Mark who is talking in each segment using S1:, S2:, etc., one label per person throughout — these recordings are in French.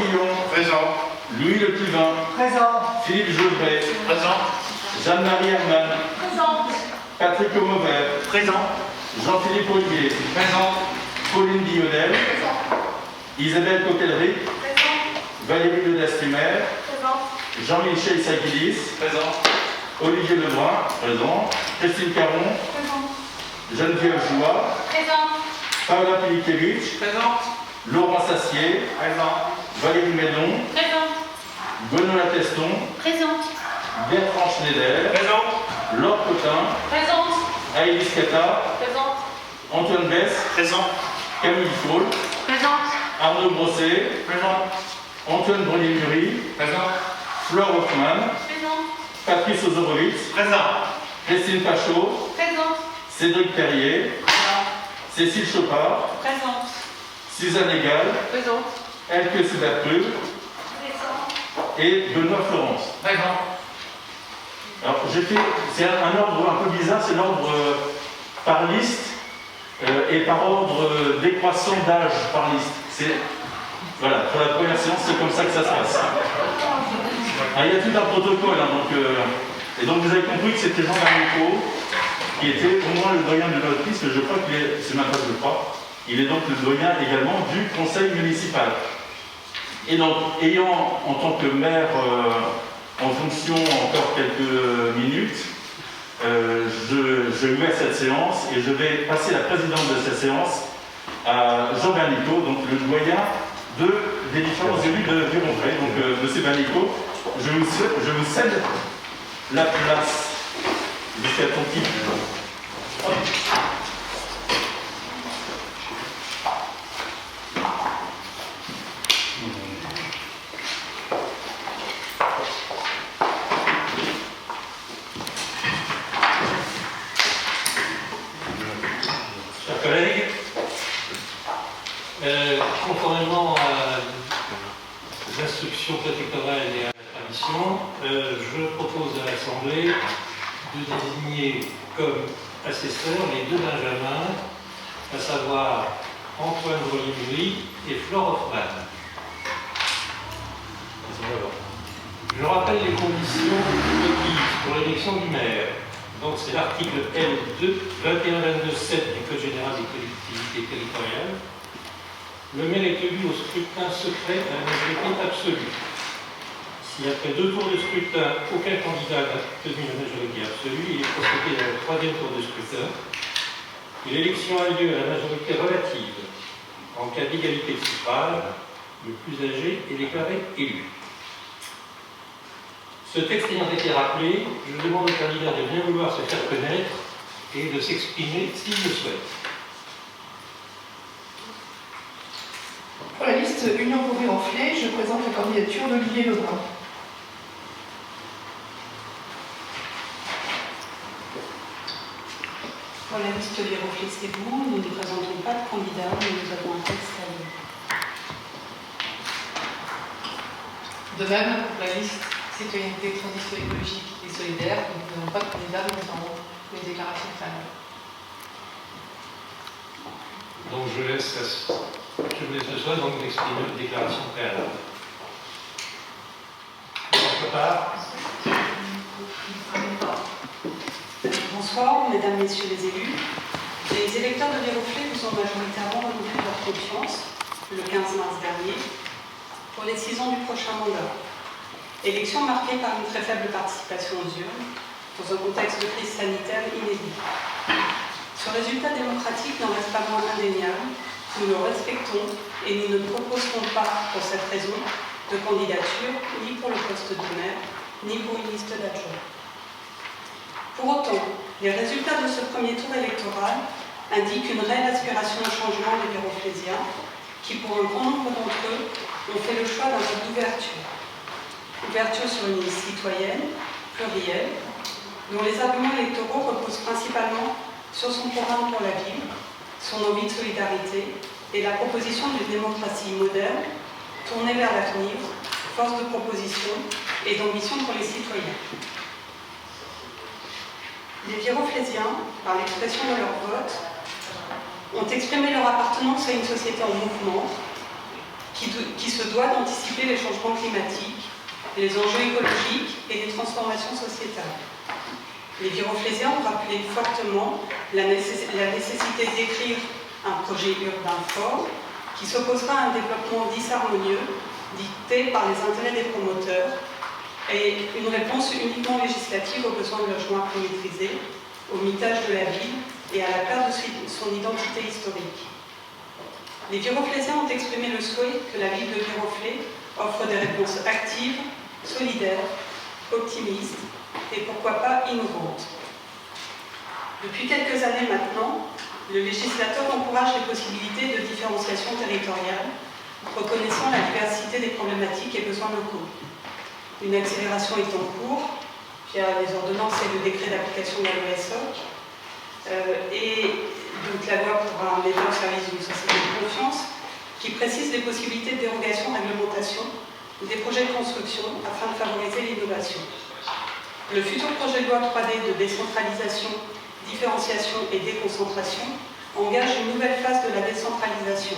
S1: Guillon.
S2: Présent.
S1: Louis Le Pluvin.
S3: Présent.
S1: Philippe Jauvet.
S2: Présent.
S1: Jeanne-Marie Hermann.
S4: Présente.
S1: Patrick Aumauvaire.
S2: Présent.
S1: Jean-Philippe Ollier.
S2: Présent.
S1: Pauline Dionel.
S4: Présente.
S1: Isabelle Cotellery.
S4: Présente.
S1: Valérie Le Dastumer.
S4: Présente.
S1: Jean-Michel Saguilis.
S2: Présent.
S1: Olivier Lebrun. Présent. Christine Caron.
S4: Présente.
S1: Geneviève Joie.
S4: Présente.
S1: Paola Pilikiewicz.
S2: Présent.
S1: Laurent Sassier.
S2: Présent.
S1: Valérie Médon.
S4: Présente.
S1: Benoît Teston.
S4: Présente.
S1: Bertrand Schneider.
S2: Présent.
S1: Laure Cotin.
S4: Présente.
S1: Aïlis Kata.
S4: Présente.
S1: Antoine Bess.
S2: Présent.
S1: Camille Faul.
S4: Présente.
S1: Arnaud Brosset.
S2: Présent.
S1: Antoine Brunier-Mury.
S2: Présent.
S1: Flore Hoffmann.
S4: Présente.
S1: Patrice Ozorowitz.
S2: Présent.
S1: Christine Pachot.
S4: Présente.
S1: Cédric Perrier. Cécile Chopard.
S4: Présente.
S1: Suzanne Egal.
S4: Présente.
S1: Elke Subertru.
S4: Présente.
S1: Et Benoît Florence.
S2: Présent.
S1: Alors, c'est un ordre un peu bizarre, c'est l'ordre par liste et par ordre décroissant d'âge par liste. Voilà, pour la première séance, c'est comme ça que ça se passe. Alors, il y a tout un protocole, hein, et donc vous avez compris que c'était Jean Garnico, qui était au moins le doyen de notre liste, je crois qu'il est, c'est même pas je crois, il est donc le doyen également du conseil municipal. Et donc, ayant en tant que maire en fonction encore quelques minutes, je ouvert cette séance et je vais passer la présidence de cette séance à Jean Bernicot, donc le doyen des différents élus de Vironvray. Donc, monsieur Bernicot, je vous cède la place jusqu'à ton titre.
S5: Chers collègues, conformément à l'instruction préfectorale et à la tradition, je propose à l'Assemblée de désigner comme assesseurs les deux Benjamins, à savoir Antoine Brunier-Mury et Flore Hoffmann. Je rappelle les conditions requises pour l'élection du maire. Donc c'est l'article L2 2122-7 du Code général des collectivités territoriales. Le maire est élu au scrutin secret à la majorité absolue. Si après 2 tours de scrutin, aucun candidat n'a obtenu la majorité absolue, il est procédé à la 3e tour de scrutin. Et l'élection a lieu à la majorité relative. En cas d'égalité de suffrage, le plus âgé est déclaré élu. Ce texte ayant été rappelé, je demande au candidat de bien vouloir se faire connaître et de s'exprimer s'il le souhaite.
S6: Pour la liste Union pour Vironvray, je présente la candidature d'Olivier Lebrun.
S7: Pour la liste Vironvray, c'est vous. Nous ne présentons pas de candidat, mais nous avons un texte à lire.
S6: De même, pour la liste Citoyenneté, Transition écologique et solidaire, nous n'avons pas de candidat, mais nous avons une déclaration préalable.
S5: Donc je vous laisse ce soir donc d'exprimer une déclaration préalable. D'autre part,
S7: Bonsoir, mesdames, messieurs les élus. Les électeurs de Vironvray vous ont majoritairement renouvelé leur confiance le 15 mars dernier pour les 6 ans du prochain mandat. Élection marquée par une très faible participation aux urnes, dans un contexte de crise sanitaire inédit. Ce résultat démocratique n'en reste pas moins indéniable. Nous le respectons et nous ne proposerons pas, pour cette raison, de candidature ni pour le poste de maire, ni pour une liste d'adjoints. Pour autant, les résultats de ce premier tour électoral indiquent une réelle aspiration au changement des Vironvraisiens, qui, pour un grand nombre d'entre eux, ont fait le choix d'un vote d'ouverture. Ouverture sur une liste citoyenne, plurielle, dont les arguments électoraux reposent principalement sur son programme pour la ville, son envie de solidarité et la proposition d'une démocratie moderne, tournée vers l'avenir, force de proposition et d'ambition pour les citoyens. Les Vironvraisiens, par l'expression de leur vote, ont exprimé leur appartenance à une société en mouvement, qui se doit d'anticiper les changements climatiques, les enjeux écologiques et les transformations sociétales. Les Viroflésiens ont rappelé fortement la nécessité d'écrire un projet urbain fort qui s'opposera à un développement disharmonieux dicté par les intérêts des promoteurs et une réponse uniquement législative aux besoins de logements plus maîtrisés, au mitage de la ville et à la perte de son identité historique. Les Viroflésiens ont exprimé le souhait que la ville de Viroflay offre des réponses actives, solidaires, optimistes et pourquoi pas innovantes. Depuis quelques années maintenant, le législateur encourage les possibilités de différenciation territoriale, reconnaissant la diversité des problématiques et besoins locaux. Une accélération est en cours via les ordonnances et le décret d'application de la loi SOC, et donc la loi pour un État au service d'une société de confiance, qui précise les possibilités de dérogation à réglementation des projets de construction afin de favoriser l'innovation. Le futur projet de loi 3D de décentralisation, différenciation et déconcentration engage une nouvelle phase de la décentralisation,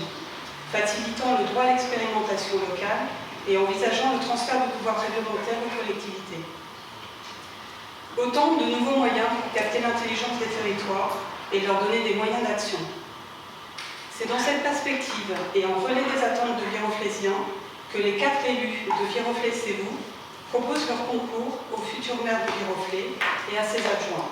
S7: facilitant le droit à l'expérimentation locale et envisageant le transfert de pouvoir réglementaire aux collectivités. Autant de nouveaux moyens pour capter l'intelligence des territoires et leur donner des moyens d'action. C'est dans cette perspective et en relais des attentes de Viroflésiens que les 4 élus de Viroflay-Sévou proposent leur concours au futur maire de Viroflay et à ses adjoints.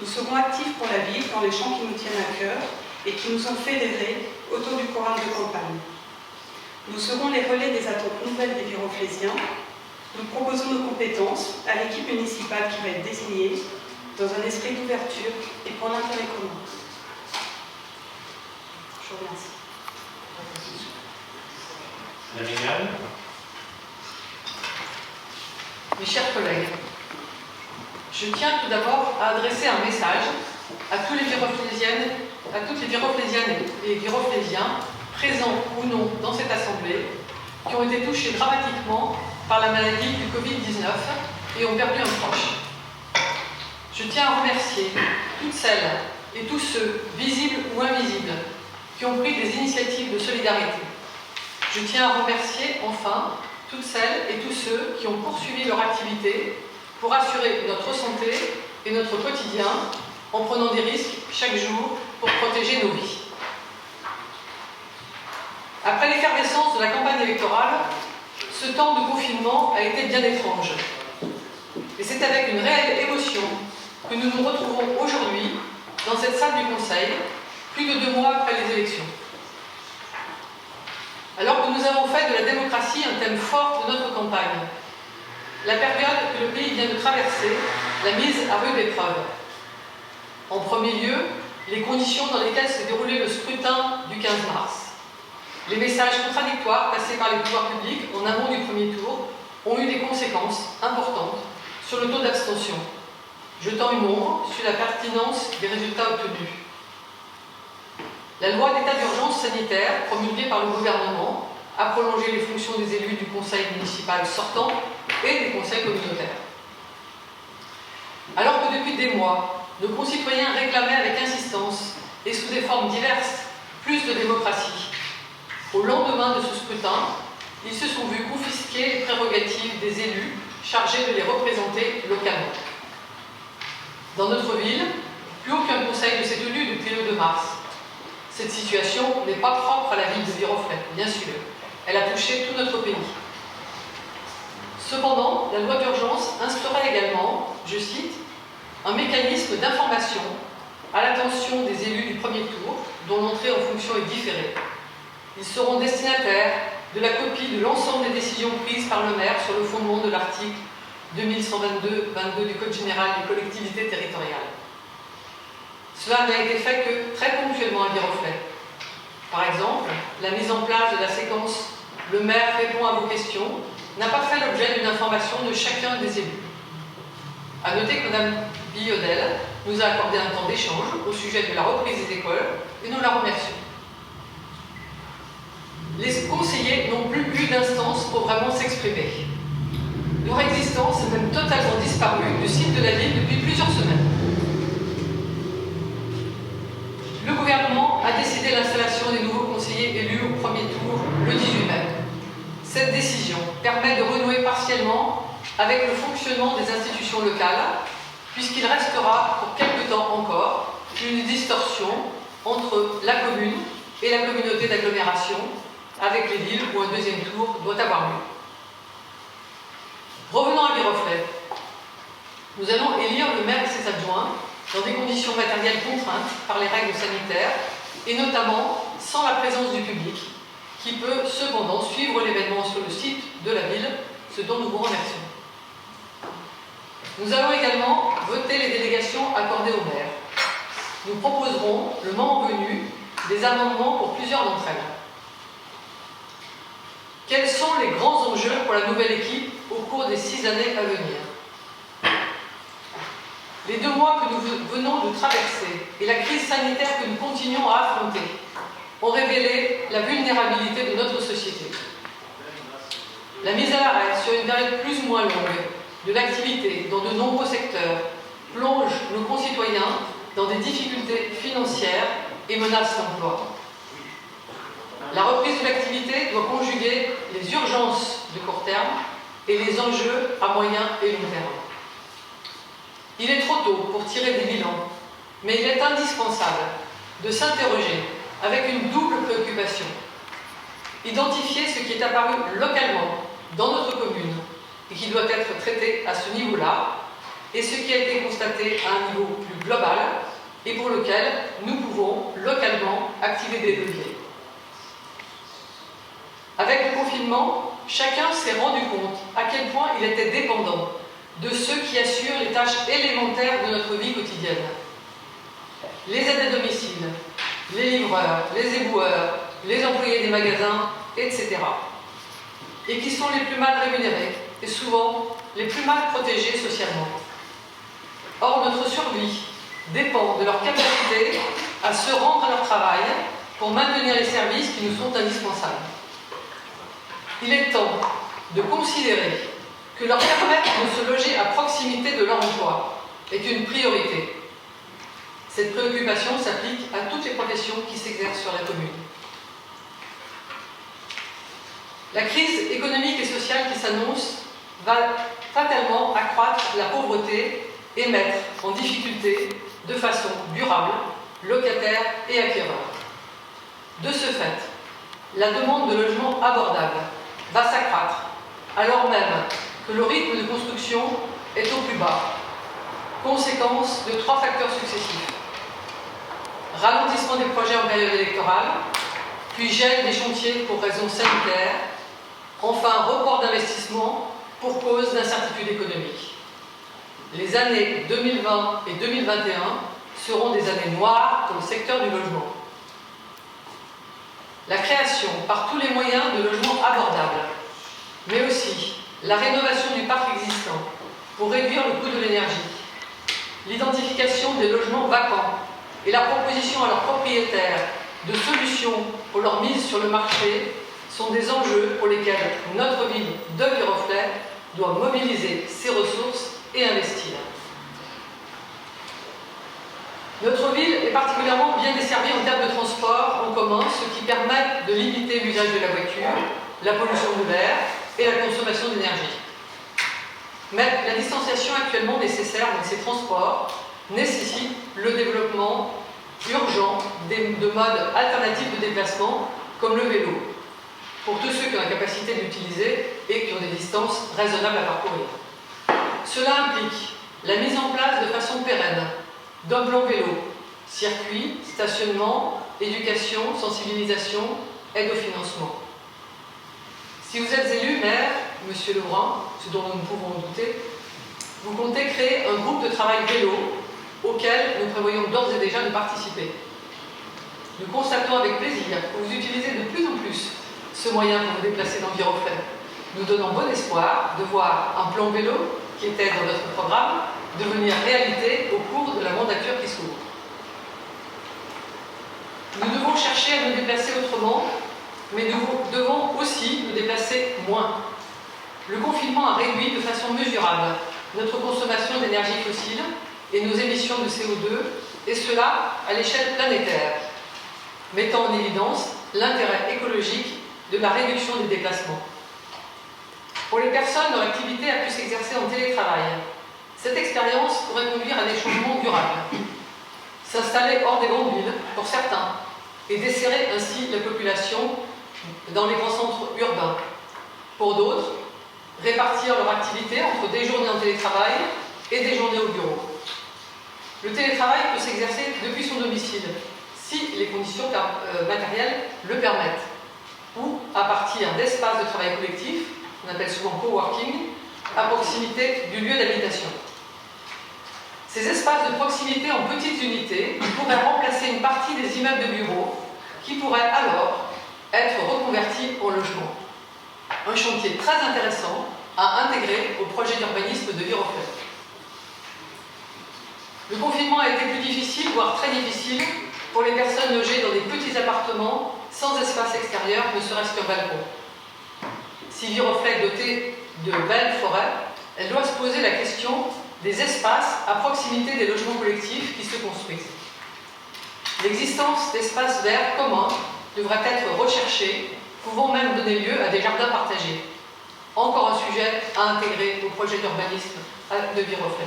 S7: Nous serons actifs pour la ville dans les champs qui nous tiennent à cœur et qui nous ont fédérés autour du programme de campagne. Nous serons les relais des attentes nouvelles des Viroflésiens. Nous proposons nos compétences à l'équipe municipale qui va être désignée dans un esprit d'ouverture et pour l'intérêt commun. Je vous remercie.
S5: La Mégane.
S6: Mes chers collègues, je tiens tout d'abord à adresser un message à tous les Viroflésiennes, à toutes les Viroflésiennes et les Viroflésiens, présents ou non dans cette assemblée, qui ont été touchés dramatiquement par la maladie du Covid-19 et ont perdu un proche. Je tiens à remercier toutes celles et tous ceux, visibles ou invisibles, qui ont pris des initiatives de solidarité. Je tiens à remercier enfin toutes celles et tous ceux qui ont poursuivi leur activité pour assurer notre santé et notre quotidien en prenant des risques chaque jour pour protéger nos vies. Après l'effervescence de la campagne électorale, ce temps de confinement a été bien étrange. Et c'est avec une réelle émotion que nous nous retrouvons aujourd'hui dans cette salle du Conseil, plus de 2 mois après les élections. Alors que nous avons fait de la démocratie un thème fort de notre campagne, la période que le pays vient de traverser l'a mise à rude épreuve. En premier lieu, les conditions dans lesquelles s'est déroulé le scrutin du 15 mars. Les messages contradictoires passés par les pouvoirs publics en amont du premier tour ont eu des conséquences importantes sur le taux d'abstention, jetant une ombre sur la pertinence des résultats obtenus. La loi d'état d'urgence sanitaire, promulguée par le gouvernement, a prolongé les fonctions des élus du conseil municipal sortant et des conseils communautaires. Alors que depuis des mois, nos concitoyens réclamaient avec insistance et sous des formes diverses plus de démocratie, au lendemain de ce scrutin, ils se sont vus confisquer les prérogatives des élus chargés de les représenter localement. Dans notre ville, plus aucun conseil ne s'est tenu depuis le 2 mars. Cette situation n'est pas propre à la ville de Viroflay, bien sûr. Elle a touché tout notre pays. Cependant, la loi d'urgence instaura également, je cite, un mécanisme d'information à l'attention des élus du premier tour, dont l'entrée en fonction est différée. Ils seront destinataires de la copie de l'ensemble des décisions prises par le maire sur le fondement de l'article 2122 du Code général des collectivités territoriales. Cela n'a été fait que très ponctuellement à Viroflay. Par exemple, la mise en place de la séquence « Le maire répond à vos questions » n'a pas fait l'objet d'une information de chacun des élus. À noter que Mme Biodel nous a accordé un temps d'échange au sujet de la reprise des écoles et nous la remercions. Les conseillers n'ont plus eu d'instance pour vraiment s'exprimer. Leur existence est même totalement disparue du site de la ville depuis plusieurs semaines. Le gouvernement a décidé l'installation des nouveaux conseillers élus au premier tour le avec le fonctionnement des institutions locales, puisqu'il restera pour quelque temps encore une distorsion entre la commune et la communauté d'agglomération, avec les villes où un deuxième tour doit avoir lieu. Revenons à Viroflay. Nous allons élire le maire et ses adjoints dans des conditions matérielles contraintes par les règles sanitaires et notamment sans la présence du public, qui peut cependant suivre l'événement sur le site de la ville, ce dont nous vous remercions. Nous allons également voter les délégations accordées au maire. Nous proposerons, le moment venu, des amendements pour plusieurs d'entre elles. Quels sont les grands enjeux pour la nouvelle équipe au cours des 6 années à venir? Les 2 mois que nous venons de traverser et la crise sanitaire que nous continuons à affronter ont révélé la vulnérabilité de notre société. La mise à l'arrêt sur une période plus ou moins longue de l'activité dans de nombreux secteurs plonge nos concitoyens dans des difficultés financières et menace l'emploi. La reprise de l'activité doit conjuguer les urgences de court terme et les enjeux à moyen et long terme. Il est trop tôt pour tirer des bilans, mais il est indispensable de s'interroger avec une double préoccupation. Identifier ce qui est apparu localement dans notre commune et qui doit être traité à ce niveau-là, et ce qui a été constaté à un niveau plus global et pour lequel nous pouvons localement activer des leviers. Avec le confinement, chacun s'est rendu compte à quel point il était dépendant de ceux qui assurent les tâches élémentaires de notre vie quotidienne. Les aides à domicile, les livreurs, les éboueurs, les employés des magasins, etc. Et qui sont les plus mal rémunérés et souvent les plus mal protégés socialement. Or, notre survie dépend de leur capacité à se rendre à leur travail pour maintenir les services qui nous sont indispensables. Il est temps de considérer que leur permettre de se loger à proximité de leur emploi est une priorité. Cette préoccupation s'applique à toutes les professions qui s'exercent sur la commune. La crise économique et sociale qui s'annonce va fatalement accroître la pauvreté et mettre en difficulté de façon durable locataires et acquéreurs. De ce fait, la demande de logements abordables va s'accroître, alors même que le rythme de construction est au plus bas, conséquence de 3 facteurs successifs. Ralentissement des projets en période électorale, puis gel des chantiers pour raisons sanitaires, enfin report d'investissement pour cause d'incertitude économique. Les années 2020 et 2021 seront des années noires pour le secteur du logement. La création par tous les moyens de logements abordables, mais aussi la rénovation du parc existant pour réduire le coût de l'énergie, l'identification des logements vacants et la proposition à leurs propriétaires de solutions pour leur mise sur le marché sont des enjeux pour lesquels notre ville de Viroflay doit mobiliser ses ressources et investir. Notre ville est particulièrement bien desservie en termes de transport en commun, ce qui permet de limiter l'usage de la voiture, la pollution de l'air et la consommation d'énergie. Mais la distanciation actuellement nécessaire dans ces transports nécessite le développement urgent de modes alternatifs de déplacement, comme le vélo, pour tous ceux qui ont la capacité de l'utiliser et qui ont des distances raisonnables à parcourir. Cela implique la mise en place de façon pérenne d'un plan vélo, circuit, stationnement, éducation, sensibilisation, aide au financement. Si vous êtes élu maire, Monsieur Lebrun, ce dont nous ne pouvons douter, vous comptez créer un groupe de travail vélo auquel nous prévoyons d'ores et déjà de participer. Nous constatons avec plaisir que vous utilisez de plus en plus ce moyen pour vous déplacer dans Viroflay. Nous donnons bon espoir de voir un plan vélo qui était dans notre programme devenir réalité au cours de la mandature qui s'ouvre. Nous devons chercher à nous déplacer autrement, mais nous devons aussi nous déplacer moins. Le confinement a réduit de façon mesurable notre consommation d'énergie fossile et nos émissions de CO2, et cela à l'échelle planétaire, mettant en évidence l'intérêt écologique de la réduction des déplacements. Pour les personnes dont l'activité a pu s'exercer en télétravail, cette expérience pourrait conduire à des changements durables. S'installer hors des grandes villes, pour certains, et desserrer ainsi la population dans les grands centres urbains. Pour d'autres, répartir leur activité entre des journées en télétravail et des journées au bureau. Le télétravail peut s'exercer depuis son domicile, si les conditions matérielles le permettent, ou à partir d'espaces de travail collectif, qu'on appelle souvent coworking, à proximité du lieu d'habitation. Ces espaces de proximité en petites unités pourraient remplacer une partie des immeubles de bureaux qui pourraient alors être reconvertis en logements. Un chantier très intéressant à intégrer au projet d'urbanisme de Viroflay. Le confinement a été plus difficile, voire très difficile, pour les personnes logées dans des petits appartements sans espace extérieur, ne serait-ce qu'un balcon. Si Viroflay est dotée de belles forêts, elle doit se poser la question des espaces à proximité des logements collectifs qui se construisent. L'existence d'espaces verts communs devrait être recherchée, pouvant même donner lieu à des jardins partagés. Encore un sujet à intégrer au projet d'urbanisme de Viroflay.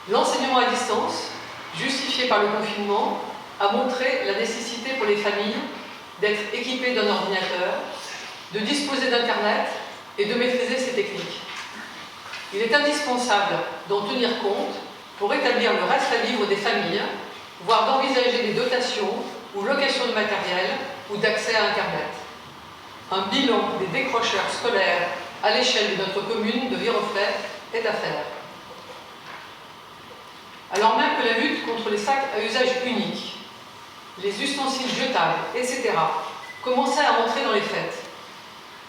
S6: L'enseignement à distance, justifié par le confinement, a montré la nécessité pour les familles d'être équipées d'un ordinateur, de disposer d'Internet et de maîtriser ces techniques. Il est indispensable d'en tenir compte pour établir le reste à vivre des familles, voire d'envisager des dotations ou locations de matériel ou d'accès à Internet. Un bilan des décrocheurs scolaires à l'échelle de notre commune de Viroflay est à faire. Alors même que la lutte contre les sacs à usage unique, les ustensiles jetables, etc., commençait à entrer dans les fêtes,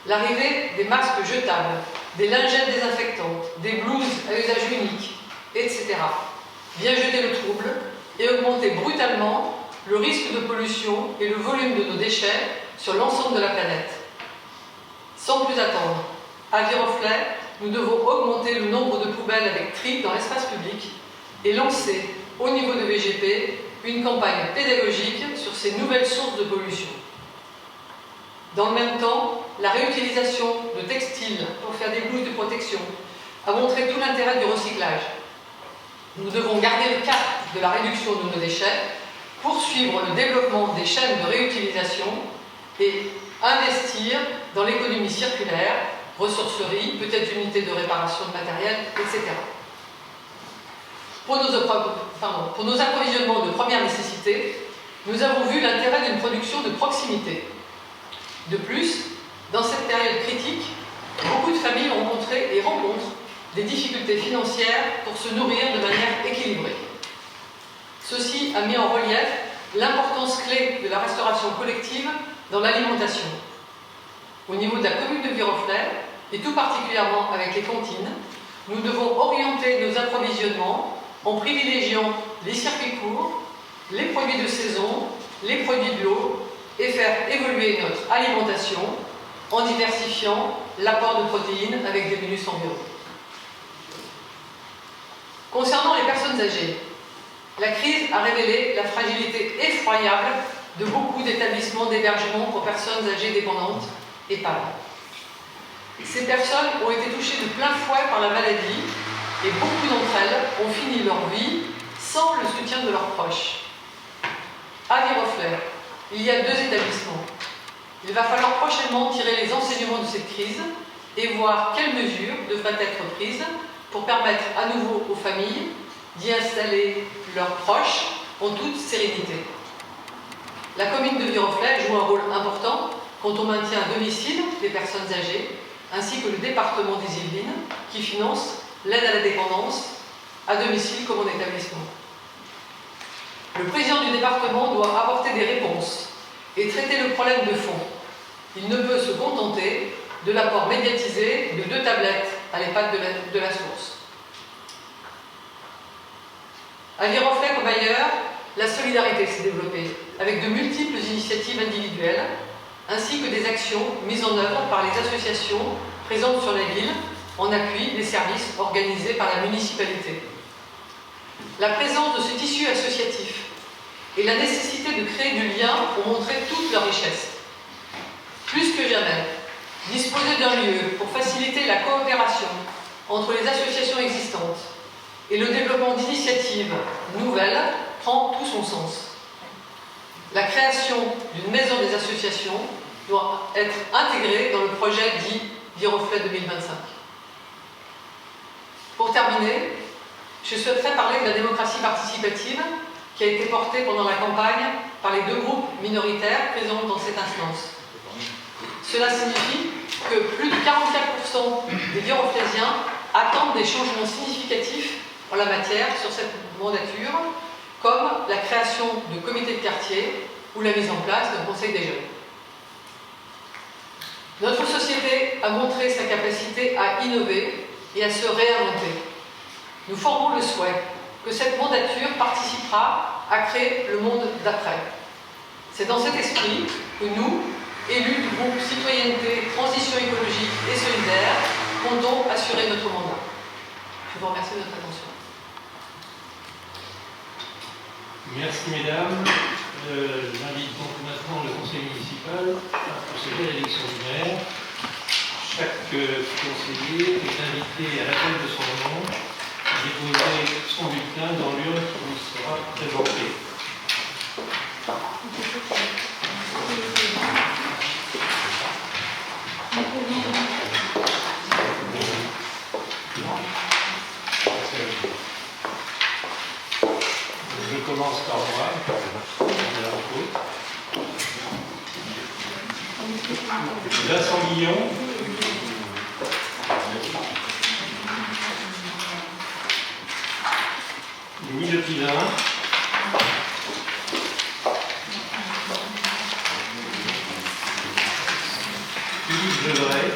S6: l'arrivée des masques jetables, des lingettes désinfectantes, des blouses à usage unique, etc., vient jeter le trouble et augmenter brutalement le risque de pollution et le volume de nos déchets sur l'ensemble de la planète. Sans plus attendre, à Viroflay, nous devons augmenter le nombre de poubelles avec tri dans l'espace public et lancer, au niveau de VGP, une campagne pédagogique sur ces nouvelles sources de pollution. Dans le même temps, la réutilisation de textiles pour faire des blouses de protection a montré tout l'intérêt du recyclage. Nous devons garder le cap de la réduction de nos déchets, poursuivre le développement des chaînes de réutilisation et investir dans l'économie circulaire, ressourcerie, peut-être unités de réparation de matériel, etc. Pour nos approvisionnements de première nécessité, nous avons vu l'intérêt d'une production de proximité. De plus, dans cette période critique, beaucoup de familles ont rencontré et rencontrent des difficultés financières pour se nourrir de manière équilibrée. Ceci a mis en relief l'importance clé de la restauration collective dans l'alimentation. Au niveau de la commune de Viroflay, et tout particulièrement avec les cantines, nous devons orienter nos approvisionnements en privilégiant les circuits courts, les produits de saison, les produits de l'eau et faire évoluer notre alimentation en diversifiant l'apport de protéines avec des menus sans viande. Concernant les personnes âgées, la crise a révélé la fragilité effroyable de beaucoup d'établissements d'hébergement pour personnes âgées dépendantes (EHPAD). Ces personnes ont été touchées de plein fouet par la maladie et beaucoup d'entre elles ont fini leur vie sans le soutien de leurs proches. À Viroflay, il y a 2 établissements. Il va falloir prochainement tirer les enseignements de cette crise et voir quelles mesures devraient être prises pour permettre à nouveau aux familles d'y installer leurs proches en toute sérénité. La commune de Viroflay joue un rôle important quant au maintien à domicile des personnes âgées, ainsi que le département des Yvelines, qui finance l'aide à la dépendance à domicile comme en établissement. Le président du département doit apporter des réponses et traiter le problème de fond. Il ne peut se contenter de l'apport médiatisé de 2 tablettes à l'EHPAD de la source. À Viroflay comme ailleurs, la solidarité s'est développée avec de multiples initiatives individuelles ainsi que des actions mises en œuvre par les associations présentes sur la ville en appui des services organisés par la municipalité. La présence de ce tissu associatif et la nécessité de créer du lien ont montré toute leur richesse. Plus que jamais, disposer d'un faciliter la coopération entre les associations existantes et le développement d'initiatives nouvelles prend tout son sens. La création d'une maison des associations doit être intégrée dans le projet dit Viroflay 2025. Pour terminer, je souhaiterais parler de la démocratie participative qui a été portée pendant la campagne par les deux groupes minoritaires présents dans cette instance. Cela signifie que plus de 44% des Viroflaysiens attendent des changements significatifs en la matière sur cette mandature, comme la création de comités de quartier ou la mise en place d'un conseil des jeunes. Notre société a montré sa capacité à innover et à se réinventer. Nous formons le souhait que cette mandature participera à créer le monde d'après. C'est dans cet esprit que nous, élus du groupe Citoyenneté, Transition écologique et solidaire, comptons assurer notre mandat. Je vous remercie de votre attention.
S5: Merci mesdames. J'invite donc maintenant le conseil municipal à procéder à l'élection du maire. Chaque conseiller est invité à l'appel de son nom à déposer son bulletin dans l'urne qui vous sera présentée. Je commence par moi. Vincent Guillon. Louis Le Pilin. Philippe Legray.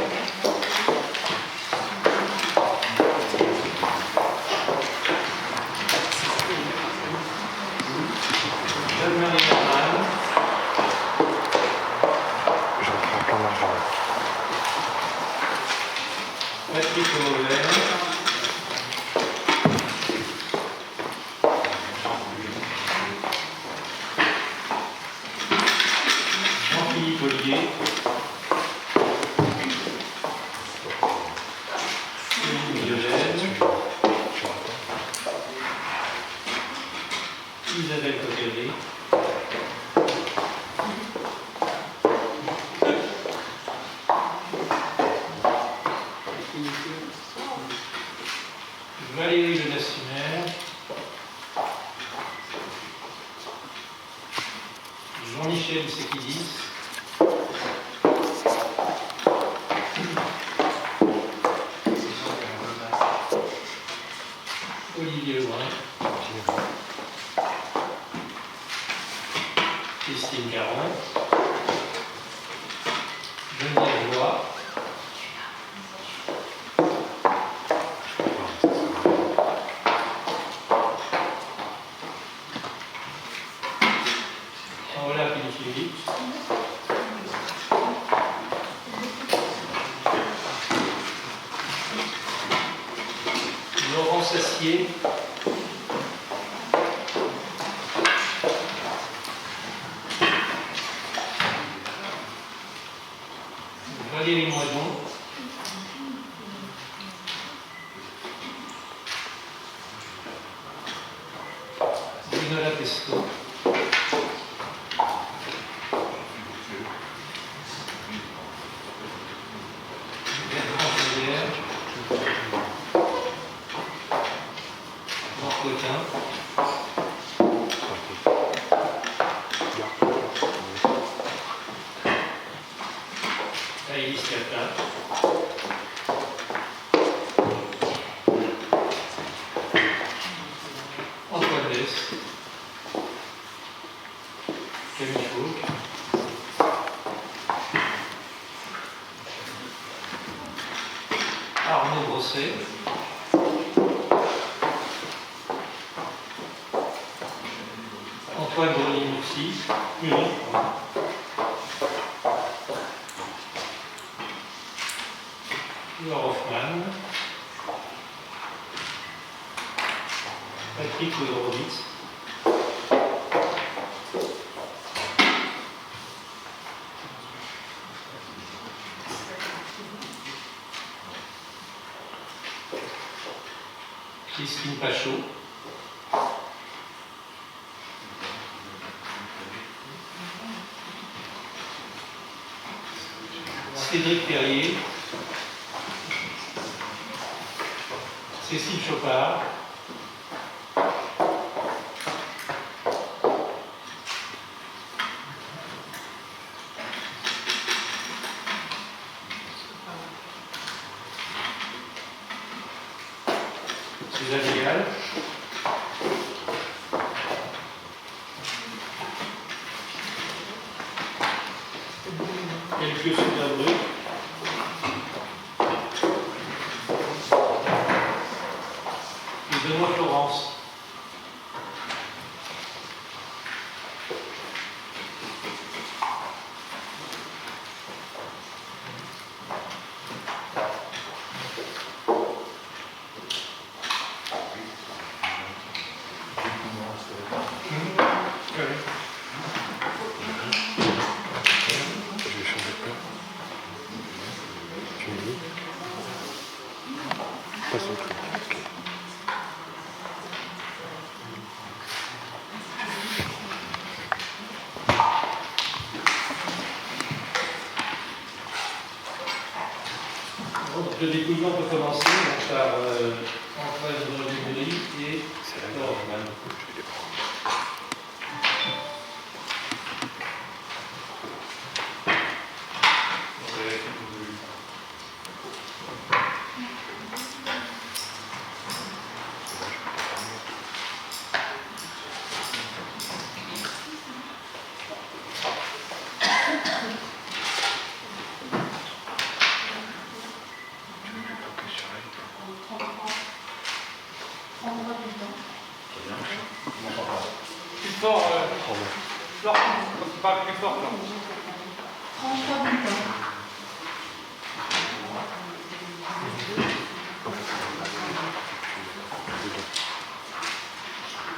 S5: Jeanne-Marie Hermann. Patrick Mauvert. Jean-Philippe Ollier. Céline Violaine. Isabelle Coquelet. Valérie Le Nassimère. Jean-Michel Sekidis. Olivier Lebrun. Christine Caron. Geneviève Loy. Paola Pilifievich. Laurent Sassier. Valérie Moidon. Bruno Pesco. Bertrand Chaudière. Jean Cotin. Aïlis Cata. Antoine Dess. Camille Fauque. Arnaud Brosset. Antoine Grenier-Moussy. Laure Hoffmann. Patrick Lodorowitz. Christine Pachot. Cédric Perrier. Cécile Chopard. Suzanne Léal. Quelques Suzanne Brut. Et Benoît Florence. Le dépouillement peut commencer donc, par Antoine Rodriguez et Dorfman.
S2: Plus fort, Flore, tu parles plus fort, Flore.
S4: 33 bulletins.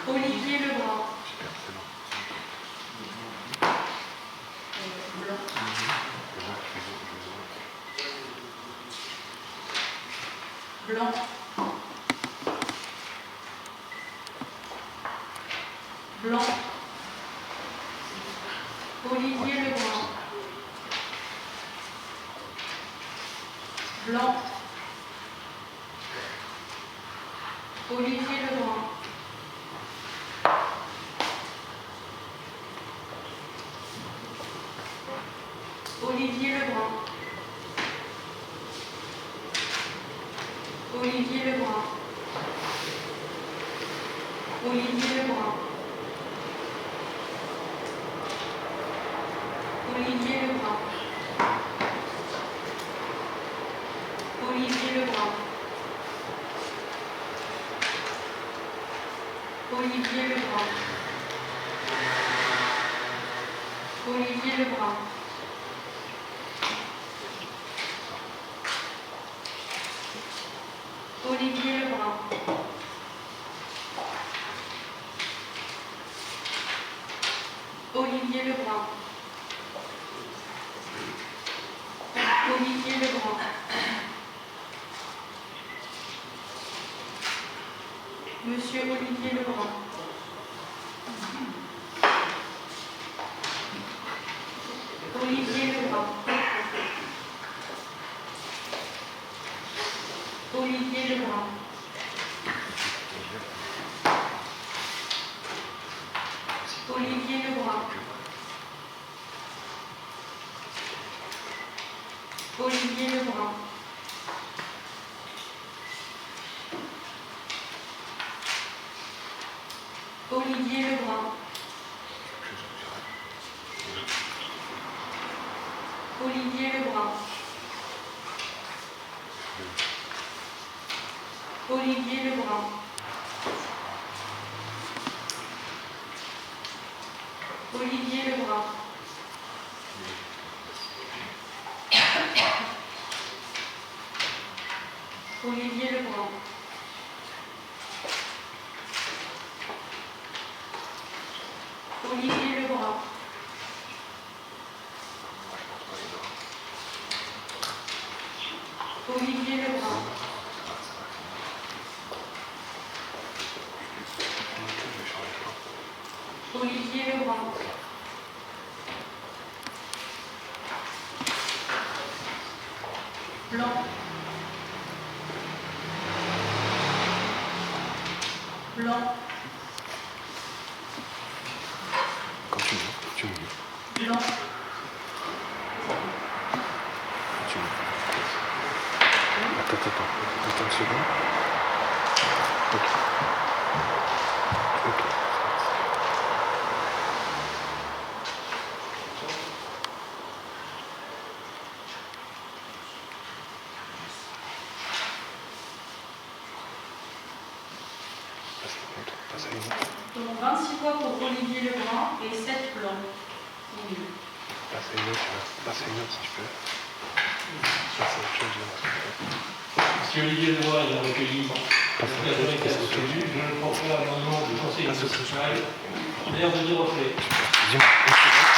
S4: Olivier Lebrun. Blanc. Blanc. Olivier Lebrun. Blanc. Olivier Lebrun. Olivier Lebrun. Olivier Lebrun. Olivier Lebrun. Olivier Lebrun. Olivier Lebrun. Olivier Lebrun. Olivier Lebrun. Olivier Lebrun. Olivier Lebrun. Olivier Lebrun. Monsieur Olivier Lebrun. Olivier Lebrun. Olivier Lebrun. Olivier Lebrun. Olivier Lebrun. Olivier Lebrun. Olivier Lebrun. Olivier Lebrun. Olivier Lebrun. Olivier Lebrun. Olivier Lebrun. Olivier Lebrun. Blanc. Blanc.
S3: Quand tu me dis.
S4: Blanc.
S3: Tu me dis. Attends une seconde. Ok.
S4: Donc 26 voix pour Olivier Lebrun et 7 blancs. Oui.
S3: Passe à une autre, si tu peux. Passe à autre chose,
S5: Si Olivier Lebrun est recueilli, la majorité absolue, je ne prends pas l'amendement du Conseil municipal, d'ailleurs de Viroflay.
S3: Dis-moi, une seconde.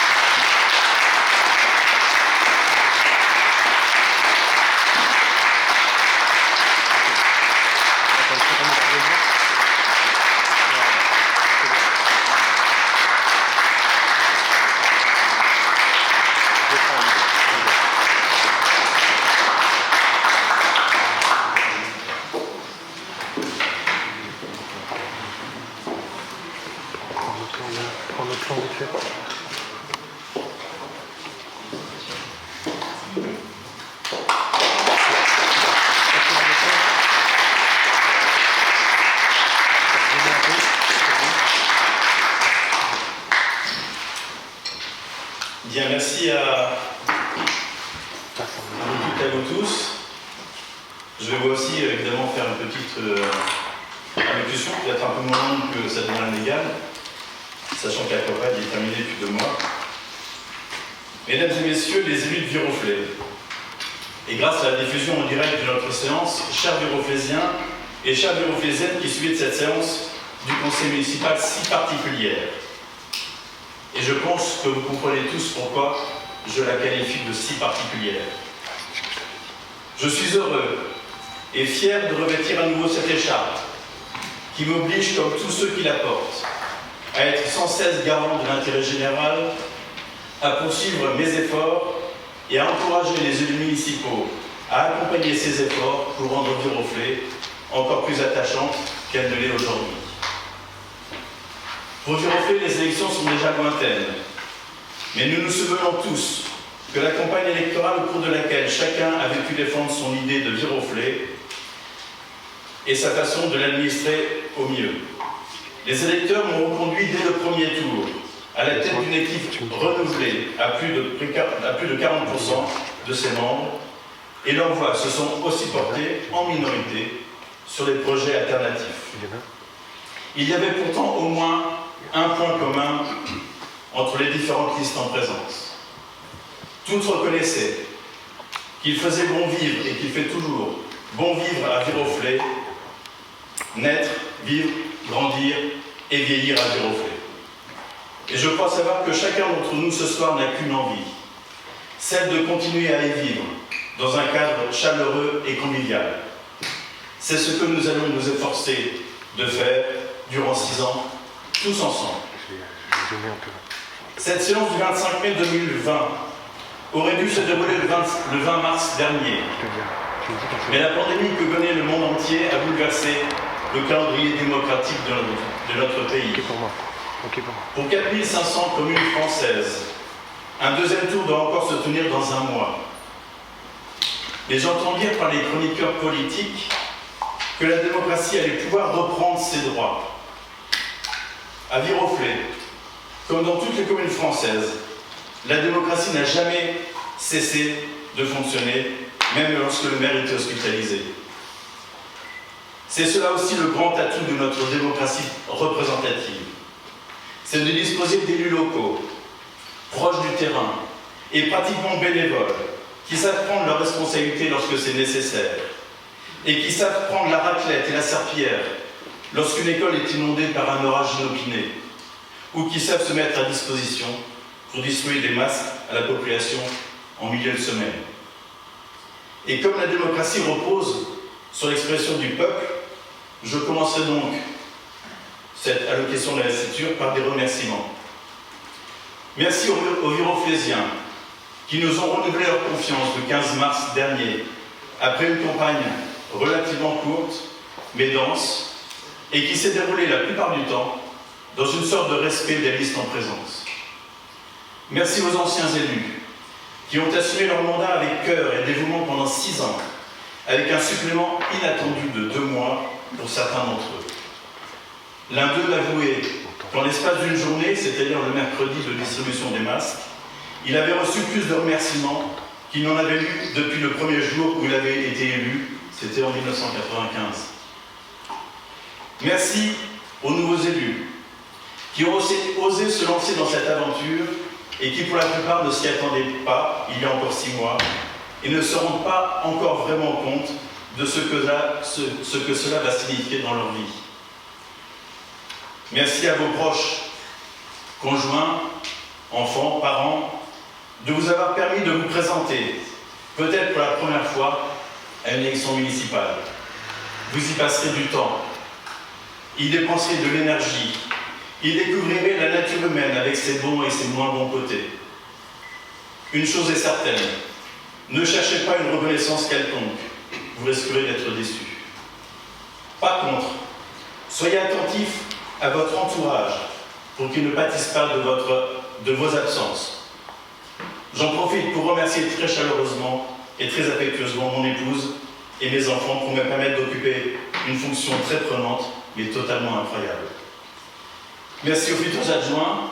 S3: Prends le plan vite fait.
S1: Bien, merci à vous tous. Je vais moi aussi évidemment faire une petite allocution, peut-être un peu moins longue que ça devient légal, sachant que la campagne est terminée depuis 2 mois. Mesdames et messieurs, les élus de Viroflay, et grâce à la diffusion en direct de notre séance, chers Viroflaysiens et chères Viroflaysiennes qui suivent cette séance du conseil municipal si particulière. Et je pense que vous comprenez tous pourquoi je la qualifie de si particulière. Je suis heureux et fier de revêtir à nouveau cette écharpe qui m'oblige, comme tous ceux qui la portent, à être sans cesse garant de l'intérêt général, à poursuivre mes efforts et à encourager les élus municipaux à accompagner ces efforts pour rendre Viroflay encore plus attachante qu'elle ne l'est aujourd'hui. Pour Viroflay, les élections sont déjà lointaines, mais nous nous souvenons tous que la campagne électorale au cours de laquelle chacun avait pu défendre son idée de Viroflay et sa façon de l'administrer au mieux. Les électeurs m'ont reconduit dès le premier tour à la tête d'une équipe renouvelée à plus de 40% de ses membres, et leurs voix se sont aussi portées en minorité sur les projets alternatifs. Il y avait pourtant au moins un point commun entre les différentes listes en présence. Toutes reconnaissaient qu'il faisait bon vivre et qu'il fait toujours bon vivre à Viroflay, naître, vivre, grandir et vieillir à Viroflay. Et je crois savoir que chacun d'entre nous ce soir n'a qu'une envie, celle de continuer à y vivre dans un cadre chaleureux et convivial. C'est ce que nous allons nous efforcer de faire durant 6 ans, tous ensemble. Cette séance du 25 mai 2020 aurait dû se dérouler le 20 mars dernier. Mais la pandémie que connaît le monde entier a bouleversé le calendrier démocratique de notre pays. Pour 4500 communes françaises, un deuxième tour doit encore se tenir dans un mois. Mais j'entends dire par les chroniqueurs politiques que la démocratie allait pouvoir reprendre ses droits. À Viroflay, comme dans toutes les communes françaises, la démocratie n'a jamais cessé de fonctionner, même lorsque le maire était hospitalisé. C'est cela aussi le grand atout de notre démocratie représentative. C'est de disposer d'élus locaux, proches du terrain et pratiquement bénévoles, qui savent prendre leurs responsabilités lorsque c'est nécessaire, et qui savent prendre la raclette et la serpillière lorsqu'une école est inondée par un orage inopiné, ou qui savent se mettre à disposition pour distribuer des masques à la population en milieu de semaine. Et comme la démocratie repose sur l'expression du peuple, je commencerai donc cette allocution de l'investiture par des remerciements. Merci aux Viroflaysiens qui nous ont renouvelé leur confiance le 15 mars dernier
S8: après une campagne relativement courte, mais dense, et qui s'est déroulée la plupart du temps dans une sorte de respect des listes en présence. Merci aux anciens élus, qui ont assumé leur mandat avec cœur et dévouement pendant 6 ans, avec un supplément inattendu de 2 mois pour certains d'entre eux. L'un d'eux m'avouait qu'en l'espace d'une journée, c'est-à-dire le mercredi de distribution des masques, il avait reçu plus de remerciements qu'il n'en avait eu depuis le premier jour où il avait été élu, c'était en 1995. Merci aux nouveaux élus qui ont osé se lancer dans cette aventure et qui pour la plupart ne s'y attendaient pas il y a encore 6 mois et ne se rendent pas encore vraiment compte de ce que cela va signifier dans leur vie. Merci à vos proches, conjoints, enfants, parents, de vous avoir permis de vous présenter, peut-être pour la première fois, à une élection municipale. Vous y passerez du temps, y dépenserez de l'énergie, y découvrirez la nature humaine avec ses bons et ses moins bons côtés. Une chose est certaine, ne cherchez pas une reconnaissance quelconque, vous risquerez d'être déçus. Par contre, soyez attentifs à votre entourage pour qu'il ne pâtisse pas de vos absences. J'en profite pour remercier très chaleureusement et très affectueusement mon épouse et mes enfants pour me permettre d'occuper une fonction très prenante mais totalement incroyable. Merci aux futurs adjoints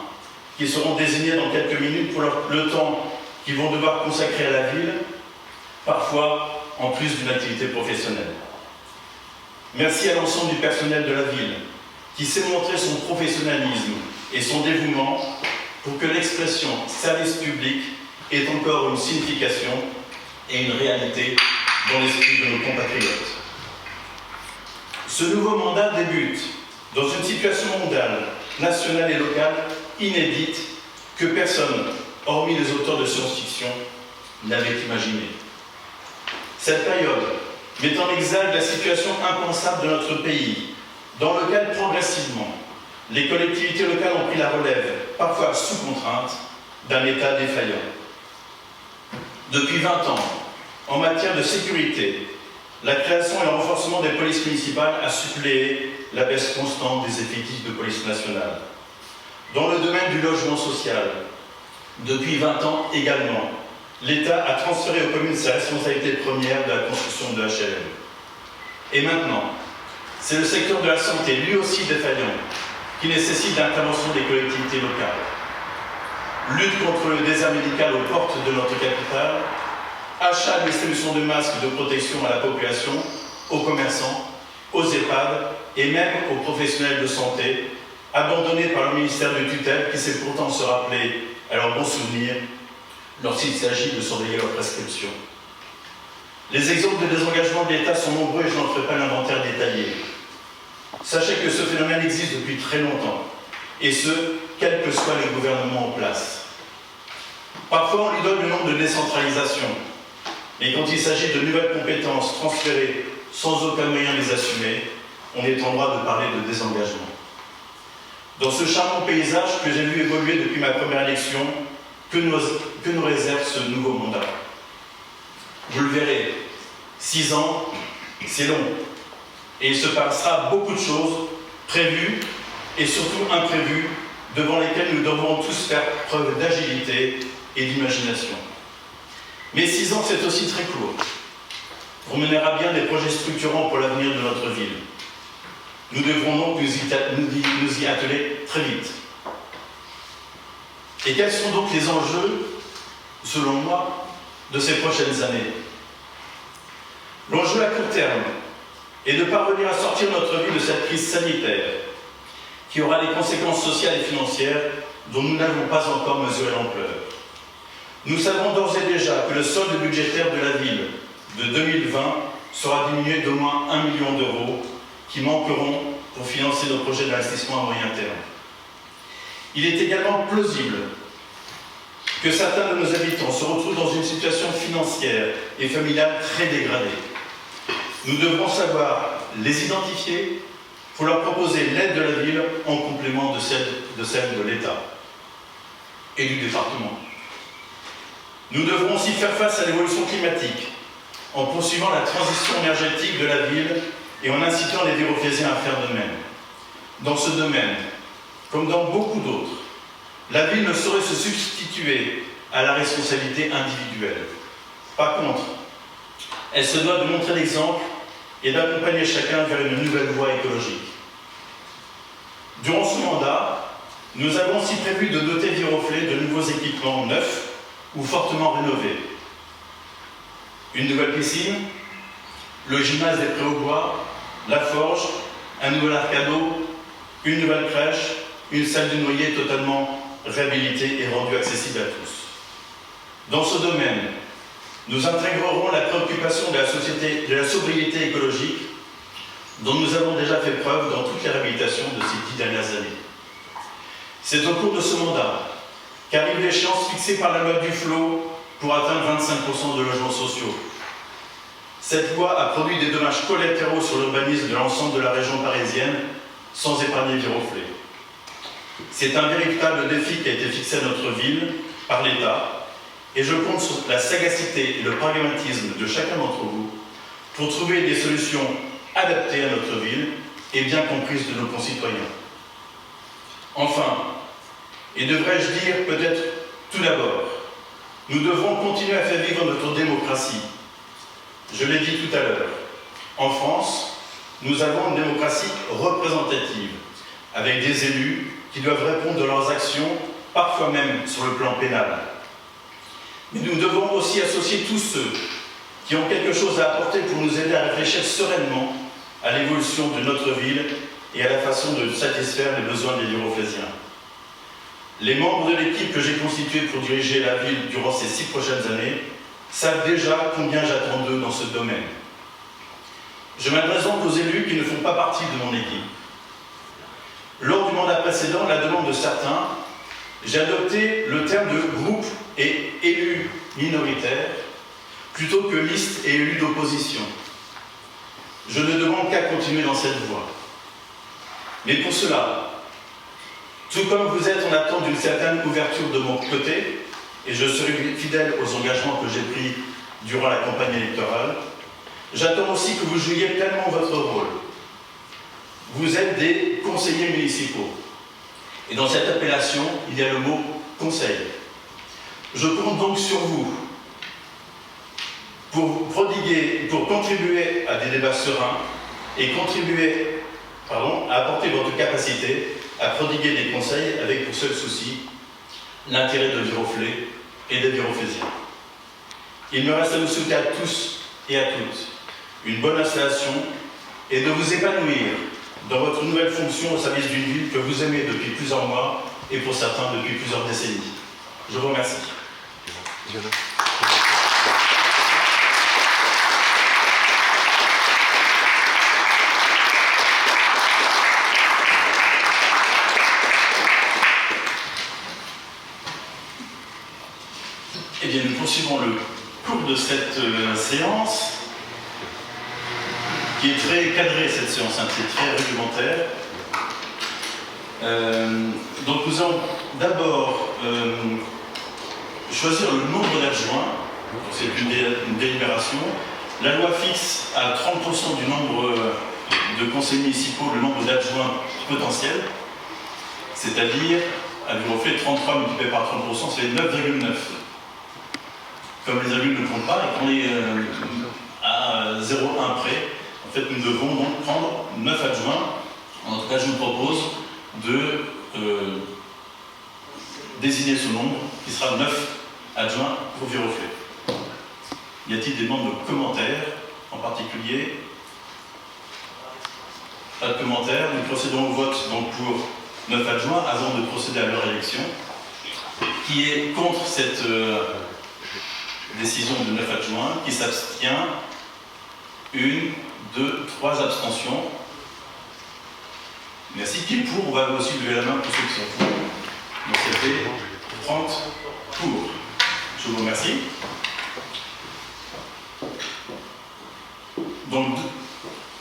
S8: qui seront désignés dans quelques minutes pour le temps qu'ils vont devoir consacrer à la ville, parfois en plus d'une activité professionnelle. Merci à l'ensemble du personnel de la ville qui sait montrer son professionnalisme et son dévouement pour que l'expression service public ait encore une signification et une réalité dans l'esprit de nos compatriotes. Ce nouveau mandat débute dans une situation mondiale, nationale et locale inédite que personne, hormis les auteurs de science-fiction, n'avait imaginé. Cette période met en exergue la situation impensable de notre pays, dans lequel progressivement les collectivités locales ont pris la relève, parfois sous contrainte, d'un État défaillant. Depuis 20 ans, en matière de sécurité, la création et le renforcement des polices municipales a suppléé la baisse constante des effectifs de police nationale. Dans le domaine du logement social, depuis 20 ans également, l'État a transféré aux communes sa responsabilité première de la construction de HLM. Et maintenant, c'est le secteur de la santé, lui aussi défaillant, qui nécessite l'intervention des collectivités locales. Lutte contre le désert médical aux portes de notre capitale, achat et distribution de masques de protection à la population, aux commerçants, aux EHPAD et même aux professionnels de santé, abandonnés par le ministère de tutelle qui sait pourtant se rappeler à leurs bons souvenirs lorsqu'il s'agit de surveiller leurs prescriptions. Les exemples de désengagement de l'État sont nombreux et je n'en ferai pas l'inventaire détaillé. Sachez que ce phénomène existe depuis très longtemps, et ce, quels que soient les gouvernements en place. Parfois, on lui donne le nom de décentralisation, mais quand il s'agit de nouvelles compétences transférées sans aucun moyen de les assumer, on est en droit de parler de désengagement. Dans ce charmant paysage que j'ai vu évoluer depuis ma première élection, que nous réserve ce nouveau mandat? Vous le verrez, 6 ans, c'est long. Et il se passera beaucoup de choses prévues et surtout imprévues devant lesquelles nous devrons tous faire preuve d'agilité et d'imagination. Mais 6 ans, c'est aussi très court pour mener à bien des projets structurants pour l'avenir de notre ville. Nous devrons donc nous y atteler très vite. Et quels sont donc les enjeux, selon moi, de ces prochaines années? L'enjeu à court terme est de parvenir à sortir notre ville de cette crise sanitaire qui aura des conséquences sociales et financières dont nous n'avons pas encore mesuré l'ampleur. Nous savons d'ores et déjà que le solde budgétaire de la ville de 2020 sera diminué d'au moins 1 million d'euros qui manqueront pour financer nos projets d'investissement à moyen terme. Il est également plausible que certains de nos habitants se retrouvent dans une situation financière et familiale très dégradée. Nous devrons savoir les identifier pour leur proposer l'aide de la ville en complément de celle de l'État et du département. Nous devrons aussi faire face à l'évolution climatique en poursuivant la transition énergétique de la ville et en incitant les Viroflésiens à faire de même. Dans ce domaine, comme dans beaucoup d'autres, la ville ne saurait se substituer à la responsabilité individuelle. Par contre, elle se doit de montrer l'exemple et d'accompagner chacun vers une nouvelle voie écologique. Durant ce mandat, nous avons aussi prévu de doter Viroflay de nouveaux équipements neufs ou fortement rénovés. Une nouvelle piscine, le gymnase des Prés-aux-Bois, la forge, un nouvel arcado, une nouvelle crèche, une salle du noyer totalement réhabilitée et rendue accessible à tous. Dans ce domaine, nous intégrerons la préoccupation de la sobriété écologique dont nous avons déjà fait preuve dans toutes les réhabilitations de ces 10 dernières années. C'est au cours de ce mandat qu'arrive l'échéance fixée par la loi Duflot pour atteindre 25% de logements sociaux. Cette loi a produit des dommages collatéraux sur l'urbanisme de l'ensemble de la région parisienne, sans épargner Viroflay. C'est un véritable défi qui a été fixé à notre ville par l'État, et je compte sur la sagacité et le pragmatisme de chacun d'entre vous pour trouver des solutions adaptées à notre ville et bien comprises de nos concitoyens. Enfin, et devrais-je dire peut-être tout d'abord, nous devons continuer à faire vivre notre démocratie. Je l'ai dit tout à l'heure, en France, nous avons une démocratie représentative, avec des élus qui doivent répondre de leurs actions, parfois même sur le plan pénal. Mais nous devons aussi associer tous ceux qui ont quelque chose à apporter pour nous aider à réfléchir sereinement à l'évolution de notre ville et à la façon de satisfaire les besoins des Viroflésiens. Les membres de l'équipe que j'ai constituée pour diriger la ville durant ces 6 prochaines années savent déjà combien j'attends d'eux dans ce domaine. Je m'adresse donc aux élus qui ne font pas partie de mon équipe. Lors du mandat précédent, à la demande de certains, j'ai adopté le terme de groupe et élus minoritaires plutôt que liste et élus d'opposition. Je ne demande qu'à continuer dans cette voie. Mais pour cela, tout comme vous êtes en attente d'une certaine ouverture de mon côté, et je serai fidèle aux engagements que j'ai pris durant la campagne électorale, j'attends aussi que vous jouiez pleinement votre rôle. Vous êtes des conseillers municipaux. Et dans cette appellation, il y a le mot « conseil ». Je compte donc sur vous pour contribuer à des débats sereins et contribuer à apporter votre capacité à prodiguer des conseils avec pour seul souci l'intérêt de Viroflay et des Viroflésiens. Il me reste à vous souhaiter à tous et à toutes une bonne installation et de vous épanouir dans votre nouvelle fonction au service d'une ville que vous aimez depuis plusieurs mois et pour certains depuis plusieurs décennies. Je vous remercie. Eh bien, nous poursuivons le cours de cette séance, qui est très cadrée, cette séance, c'est très réglementaire. Donc nous allons d'abord choisir le nombre d'adjoints, c'est une délibération. La loi fixe à 30% du nombre de conseillers municipaux le nombre d'adjoints potentiels, c'est-à-dire, à Viroflay, 33 multiplié par 30%, c'est 9,9. Comme les élus ne comptent pas et qu'on est à 0,1 près, en fait, nous devons donc prendre 9 adjoints. En tout cas, je vous propose de désigner ce nombre, qui sera 9 adjoints pour Viroflay. Y a-t-il des demandes de commentaires en particulier? Pas de commentaires. Nous procédons au vote donc pour 9 adjoints avant de procéder à leur élection. Qui est contre cette décision de 9 adjoints? Qui s'abstient? 1, 2, 3 abstentions. Merci. Qui est pour? On va aussi lever la main pour ceux qui sont pour. Donc ça fait 30 pour. Je vous remercie. Donc,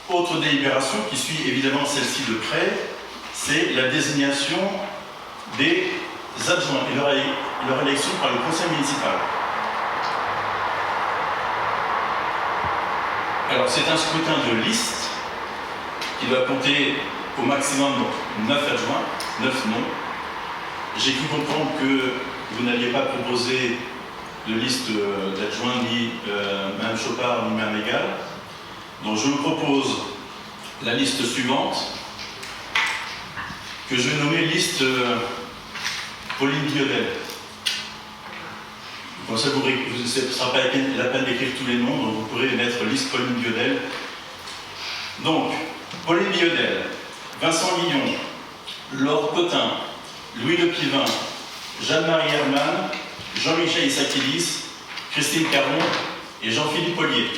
S8: autre délibération qui suit évidemment celle-ci de près, c'est la désignation des adjoints et leur élection par le conseil municipal. Alors c'est un scrutin de liste qui doit compter au maximum 9 adjoints, 9 noms. J'ai cru comprendre que vous n'alliez pas proposer de liste d'adjoints ni Mme Chopard ni Mme Égal. Donc je vous propose la liste suivante, que je vais nommer liste Pauline Biodel. Comme ça, ce ne sera pas la peine d'écrire tous les noms, donc vous pourrez mettre liste Pauline Biodel. Donc, Pauline Biodel, Vincent Guillon, Laure Cotin, Louis Le Pivin, Jeanne-Marie Herman, Jean-Michel Issakidis, Christine Caron et Jean-Philippe Ollier.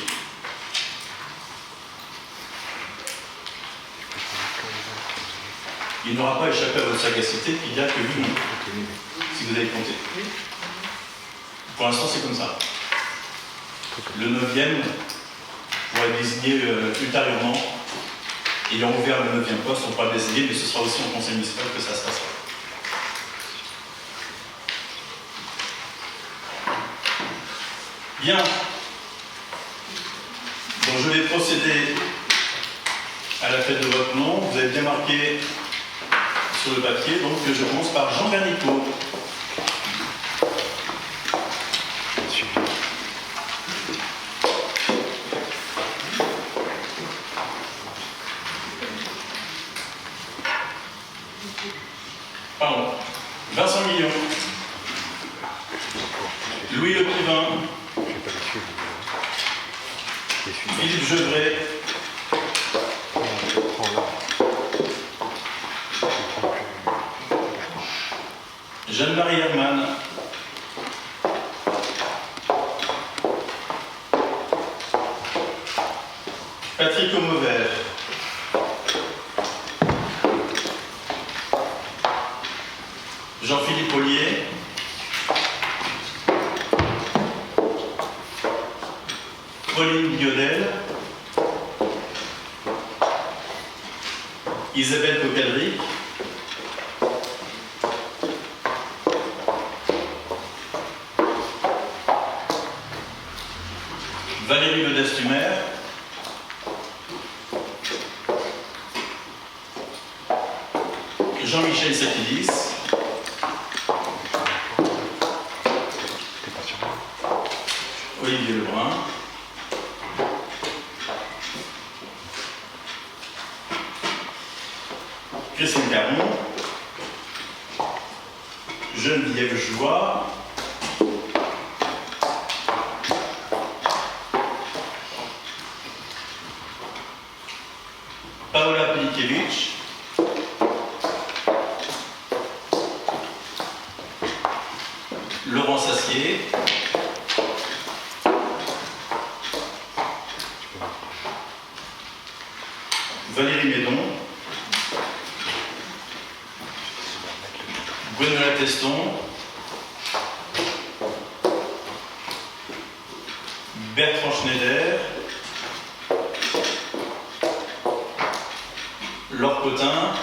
S8: Il n'aura pas échappé à votre sagacité qu'il n'y a que 8 noms, si vous avez compté. Pour l'instant, c'est comme ça. Le 9e pourra être désigné ultérieurement. Ayant ouvert le 9e poste, on pourra le désigner, mais ce sera aussi au conseil municipal que ça se passera. Bien. Donc je vais procéder à la fête de votre nom. Vous avez bien marqué sur le papier, donc je commence par Jean Bernicot. Pardon. Vincent Guillon. Louis Le Pivin. Philippe Gevray. Jeanne-Marie Herman. Patrick Aumauvert. Jean-Philippe Ollier. Pauline Biodel. Isabelle Cocadric. Valérie Ledestumer. Jean-Michel Issakidis. Olivier Lebrun. Christine Caron. Geneviève Joie. Paola Pilikiewicz. Laurent Sassier. Valérie Médon. Gwenola Teston. Bertrand Schneider. Laure Cotin.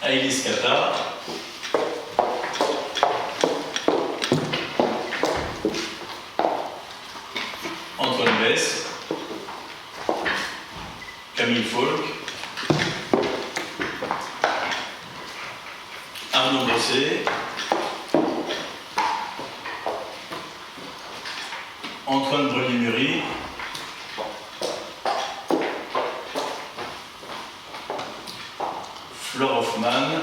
S8: Aïlis Kata. Antoine Bess. Camille Folk. Arnaud Bossé. Antoine Brely-Mury. Flore Hoffmann.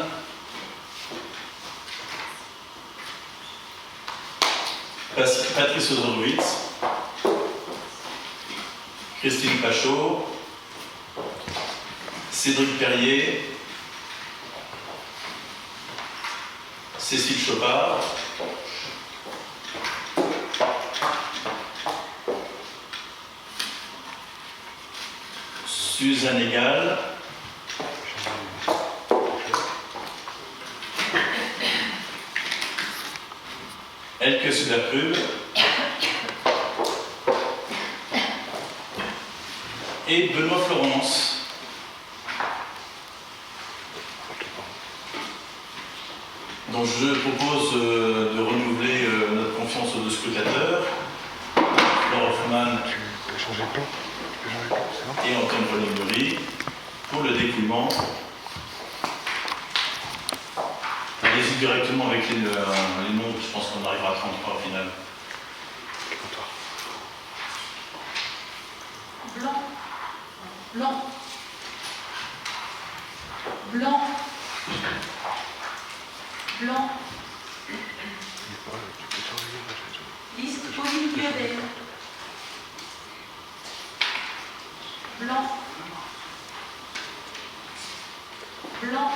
S8: Patrice Odorowitz. Christine Pachot. Cédric Perrier. Cécile Chopard. Suzanne Égal. Elke Sudaprub. Et Benoît Florence. Donc je propose de renouveler notre confiance aux deux scrutateurs, Laure Hoffmann
S3: Tu peux changer de plan. Tu peux changer de plan, c'est bon.
S8: et Antoine René-Mury, pour le dépouillement. Allez-y directement avec les noms, je pense qu'on arrivera à 33 au final.
S4: Blanc. Blanc. Blanc. Blanc.
S3: Tu peux changer de plan.
S4: Liste Pauline Biodel. Blanc. Blanc.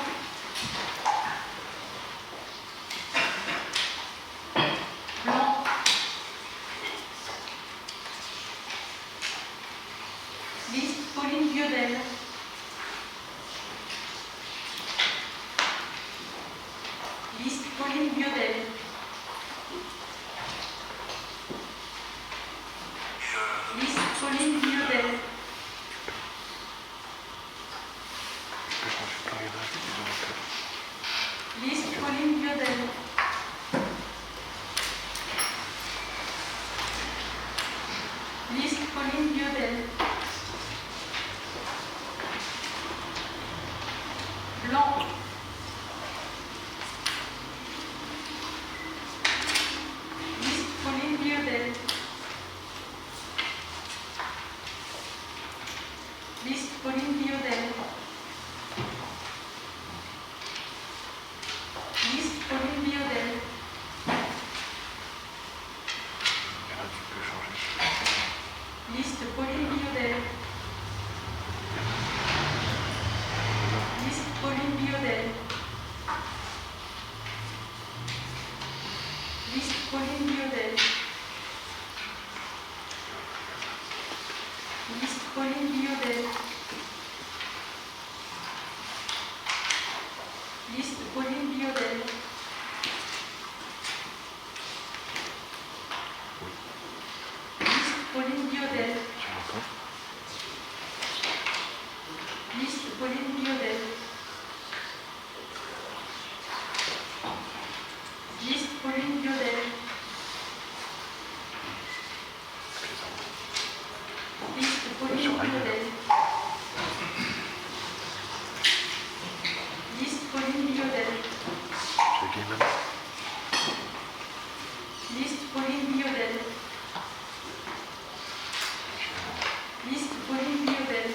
S4: Blanc. Liste Pauline Biodel. Liste Pauline Biodel. Liste Pauline Biodel.
S3: Tu peux changer de plan, il y en a qui ont un peu.
S4: Liste Pauline Biodel. Liste Pauline Biodel. Blanc. Liste Pauline Biodel. Liste Pauline Biodel. Liste Pauline Biodel.
S3: Il y en a, tu peux changer.
S4: Liste Pauline Biodel. Liste Pauline Biodel. Liste Pauline Biodel. Liste Pauline Biodel. Liste Pauline Biodel. Liste Pauline Biodel.
S3: Tu m'entends?
S4: Liste Pauline Biodel. Liste Pauline Biodel. Liste Pauline Biodel. Liste Pauline Biodel.
S3: J'ai gagné même.
S4: Liste Pauline Biodel. Liste Pauline Biodel.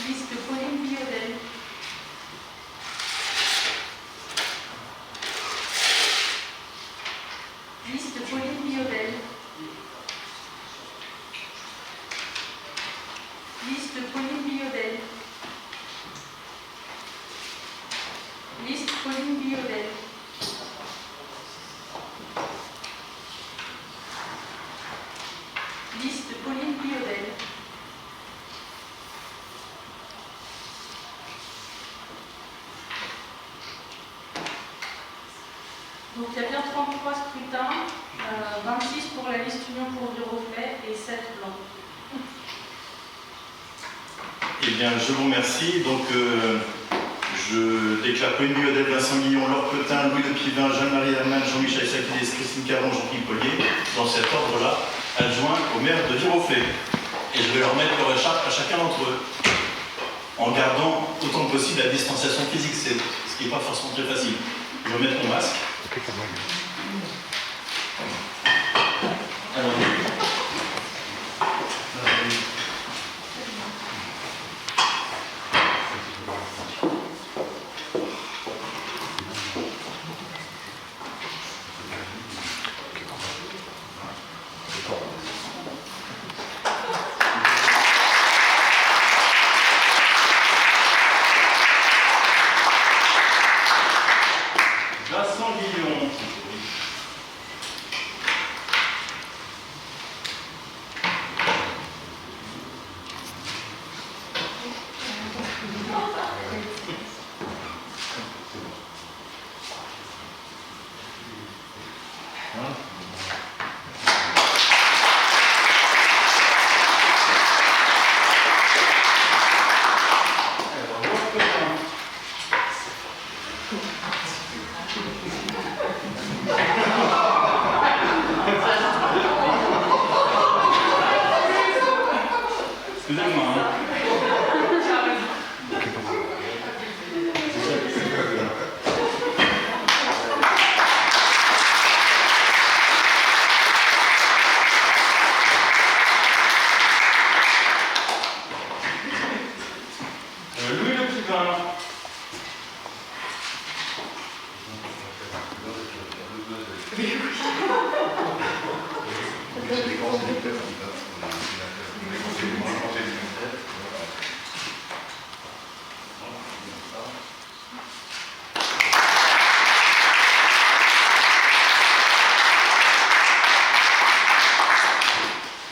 S4: Liste Pauline Biodel. Liste Pauline Biodel. Liste Pauline Biodel. Liste Pauline Biodel. Liste Pauline Biodel. Donc il y a bien 33 scrutins, 26 pour la liste Union pour Viroflay et 7 blancs.
S8: Eh bien, je vous remercie. Donc, je déclare Pauline Biodel, Vincent Guillon, Laure Petain, Louis Lepivin, Jeanne-Marie Hermann, Jean-Michel Sakilis, Christine Caron, Jean-Philippe Pollier, dans cet ordre-là, adjoint au maire de Viroflay. Et je vais leur mettre leur écharpe à chacun d'entre eux, en gardant autant que possible la distanciation physique, ce qui n'est pas forcément très facile. Je vais mettre mon masque.
S3: Ok, c'est moi.
S8: Alors, Vincent Guillon,
S1: Scrupin.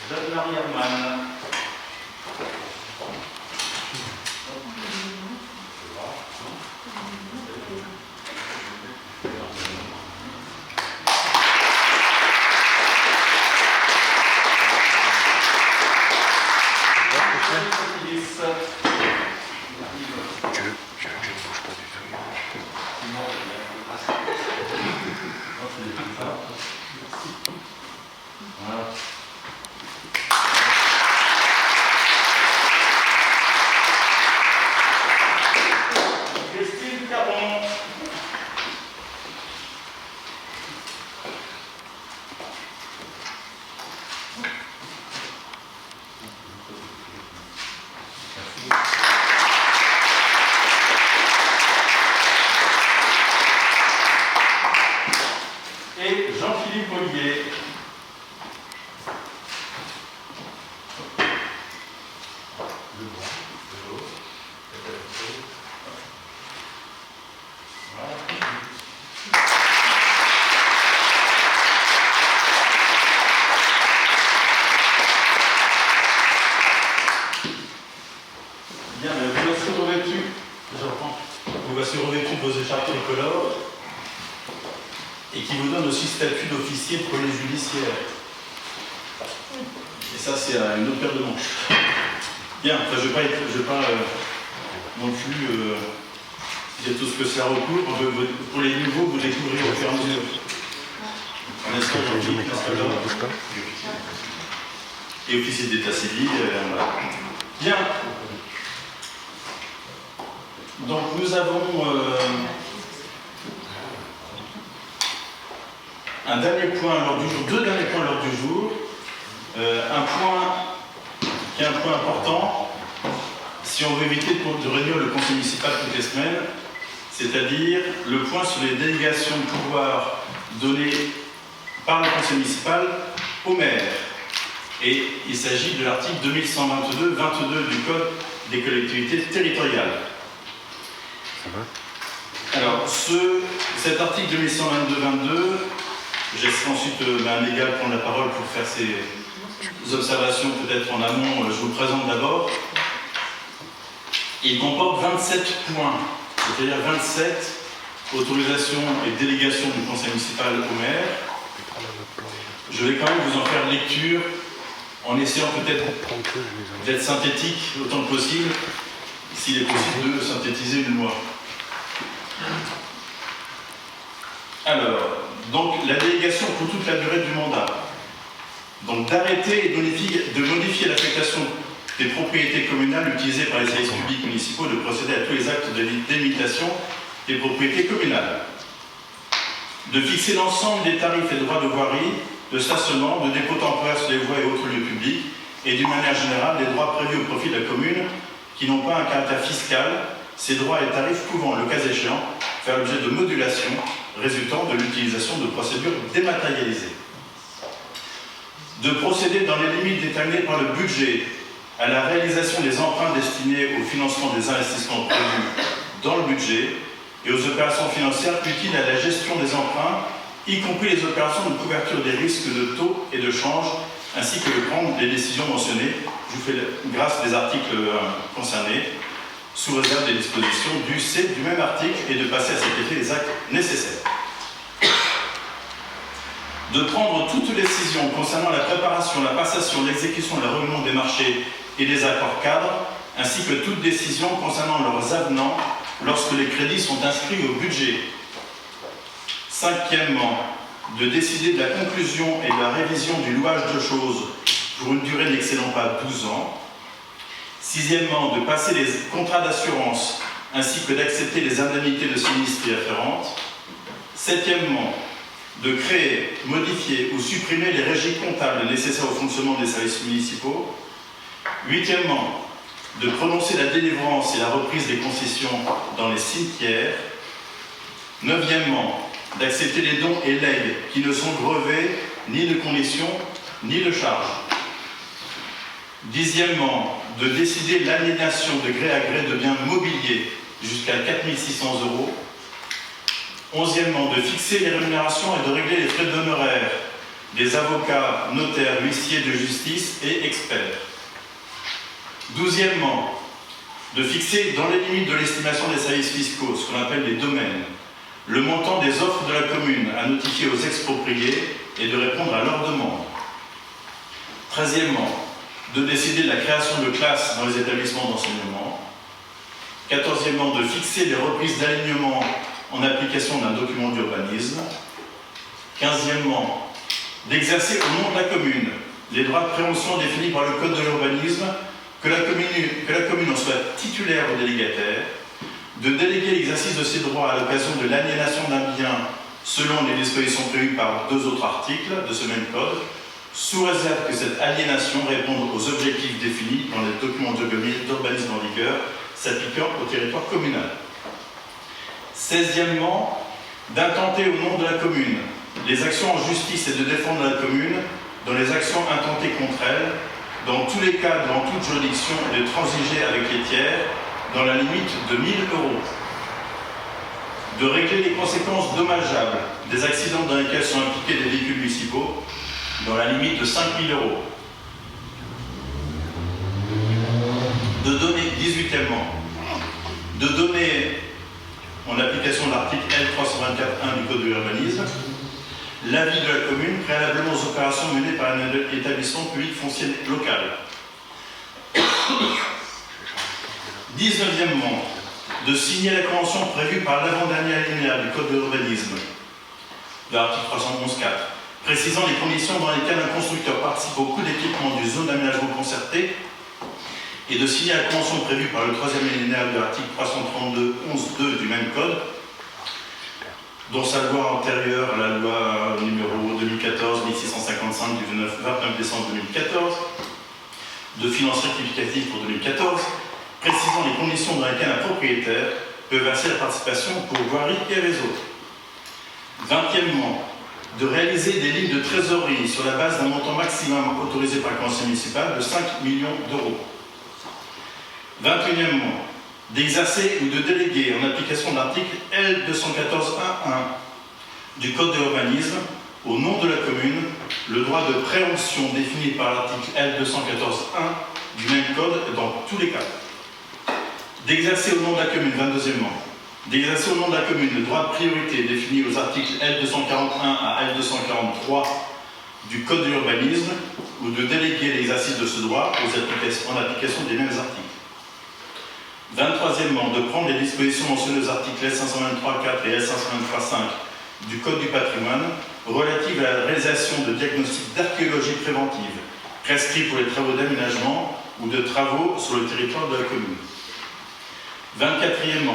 S1: Jeanne-Marie Hermann. Christine Caron. Et Jean-Philippe Ollier. Bien, vous voici revêtus, vous voici revêtus de vos écharpes tricolores et qui vous donne aussi statut d'officier de police judiciaire. Et ça, c'est une autre paire de manches. Bien, enfin, je ne vais pas non plus dire tout ce que cela recouvre. Pour les nouveaux, vous découvrirez au fur et à mesure. N'est-ce pas, Jean-Philippe, n'est-ce pas, et officier d'état civil. Voilà. Bien. Donc nous avons un dernier point à l'ordre du jour, deux derniers points à l'ordre du jour. Un point qui est un point important, si on veut éviter de réunir le conseil municipal toutes les semaines, c'est-à-dire le point sur les délégations de pouvoir données par le conseil municipal au maire. Et il s'agit de l'article 2122-22 du Code des collectivités territoriales. Alors, cet article 2122-22, j'essaie ensuite un légal prendre la parole pour faire ses observations peut-être en amont, je vous le présente d'abord. Il comporte 27 points, c'est-à-dire 27 autorisations et délégations du conseil municipal au maire. Je vais quand même vous en faire lecture en essayant peut-être d'être synthétique autant que possible, s'il est possible de synthétiser une loi. Alors, donc la délégation pour toute la durée du mandat, donc d'arrêter et de modifier l'affectation des propriétés communales utilisées par les services publics municipaux, de procéder à tous les actes de délimitation des propriétés communales, de fixer l'ensemble des tarifs et droits de voirie, de stationnement, de dépôt temporaire sur les voies et autres lieux publics, et d'une manière générale des droits prévus au profit de la commune qui n'ont pas un caractère fiscal, ces droits et tarifs pouvant, le cas échéant, faire l'objet de modulation résultant de l'utilisation de procédures dématérialisées. De procéder dans les limites déterminées par le budget à la réalisation des emprunts destinés au financement des investissements prévus dans le budget et aux opérations financières utiles à la gestion des emprunts, y compris les opérations de couverture des risques de taux et de change, ainsi que de prendre les décisions mentionnées. Je vous fais grâce des articles concernés, sous réserve des dispositions du C du même article, et de passer à cet effet les actes nécessaires. De prendre toute décision concernant la préparation, la passation, l'exécution, le règlement des marchés et des accords cadres, ainsi que toute décision concernant leurs avenants lorsque les crédits sont inscrits au budget. Cinquièmement, de décider de la conclusion et de la révision du louage de choses pour une durée n'excédant pas 12 ans. Sixièmement, de passer les contrats d'assurance ainsi que d'accepter les indemnités de sinistres y afférentes. Septièmement, de créer, modifier ou supprimer les régies comptables nécessaires au fonctionnement des services municipaux. Huitièmement,
S8: de prononcer la délivrance et la reprise des concessions dans les cimetières. 9e, d'accepter les dons et legs qui ne sont grevés ni de conditions ni de charges. 10e, de décider l'aliénation de gré à gré de biens mobiliers jusqu'à 4 600 €. 11e, de fixer les rémunérations et de régler les frais d'honoraires des avocats, notaires, huissiers de justice et experts. 12e, de fixer dans les limites de l'estimation des services fiscaux, ce qu'on appelle les domaines, le montant des offres de la commune à notifier aux expropriés et de répondre à leurs demandes. 13e, de décider de la création de classes dans les établissements d'enseignement. 14e, de fixer les reprises d'alignement en application d'un document d'urbanisme. 15e, d'exercer au nom de la commune les droits de préemption définis par le Code de l'urbanisme, que la commune en soit titulaire ou délégataire, de déléguer l'exercice de ces droits à l'occasion de l'aliénation d'un bien selon les dispositions prévues par 2 autres articles de ce même code, sous réserve que cette aliénation réponde aux objectifs définis dans les documents d'urbanisme en vigueur s'appliquant au territoire communal. 16e, d'intenter au nom de la commune les actions en justice et de défendre la commune dans les actions intentées contre elle, dans tous les cas, devant toute juridiction, et de transiger avec les tiers dans la limite de 1 000 €. De régler les conséquences dommageables des accidents dans lesquels sont impliqués des véhicules municipaux dans la limite de 5 000 €. De donner, 18e, de donner, en application de l'article L324.1 du Code de l'urbanisme, l'avis de la commune préalablement aux opérations menées par un établissement public foncier local. 19e, de signer la convention prévue par l'avant-dernier alinéa du Code de l'urbanisme, de l'article 311.4, précisant les conditions dans lesquelles un constructeur participe au coût d'équipement d'une zone d'aménagement concerté, et de signer la convention prévue par le 3e alinéa de l'article 332.11.2 du même code, dont sa loi antérieure, la loi numéro 2014-1655 du 29 décembre 2014, de finances rectificatives pour 2014, précisant les conditions dans lesquelles un propriétaire peut verser la participation pour voirie et réseau. 20e, de réaliser des lignes de trésorerie sur la base d'un montant maximum autorisé par le conseil municipal de 5 millions €. 21e, d'exercer ou de déléguer en application de l'article L214.1.1 du Code de l'urbanisme au nom de la commune le droit de préemption défini par l'article L214.1 du même code dans tous les cas. D'exercer au nom de la commune, 22e, d'exercer au nom de la commune le droit de priorité défini aux articles L241 à L243 du Code de l'urbanisme ou de déléguer l'exercice de ce droit en application des mêmes articles. 23e, de prendre les dispositions mentionnées aux articles L523.4 et L523.5 du Code du patrimoine relatives à la réalisation de diagnostics d'archéologie préventive prescrits pour les travaux d'aménagement ou de travaux sur le territoire de la commune. 24e,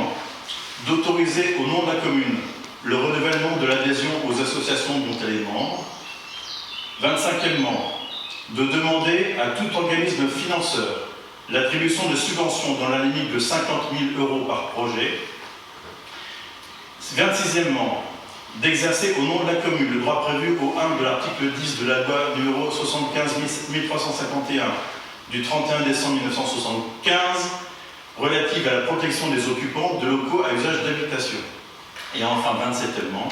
S8: d'autoriser au nom de la commune le renouvellement de l'adhésion aux associations dont elle est membre. 25e, de demander à tout organisme financeur l'attribution de subventions dans la limite de 50 000 € par projet. 26e, d'exercer au nom de la commune le droit prévu au 1 de l'article 10 de la loi numéro 75-1351 du 31 décembre 1975 relative à la protection des occupants de locaux à usage d'habitation. Et enfin, 27e,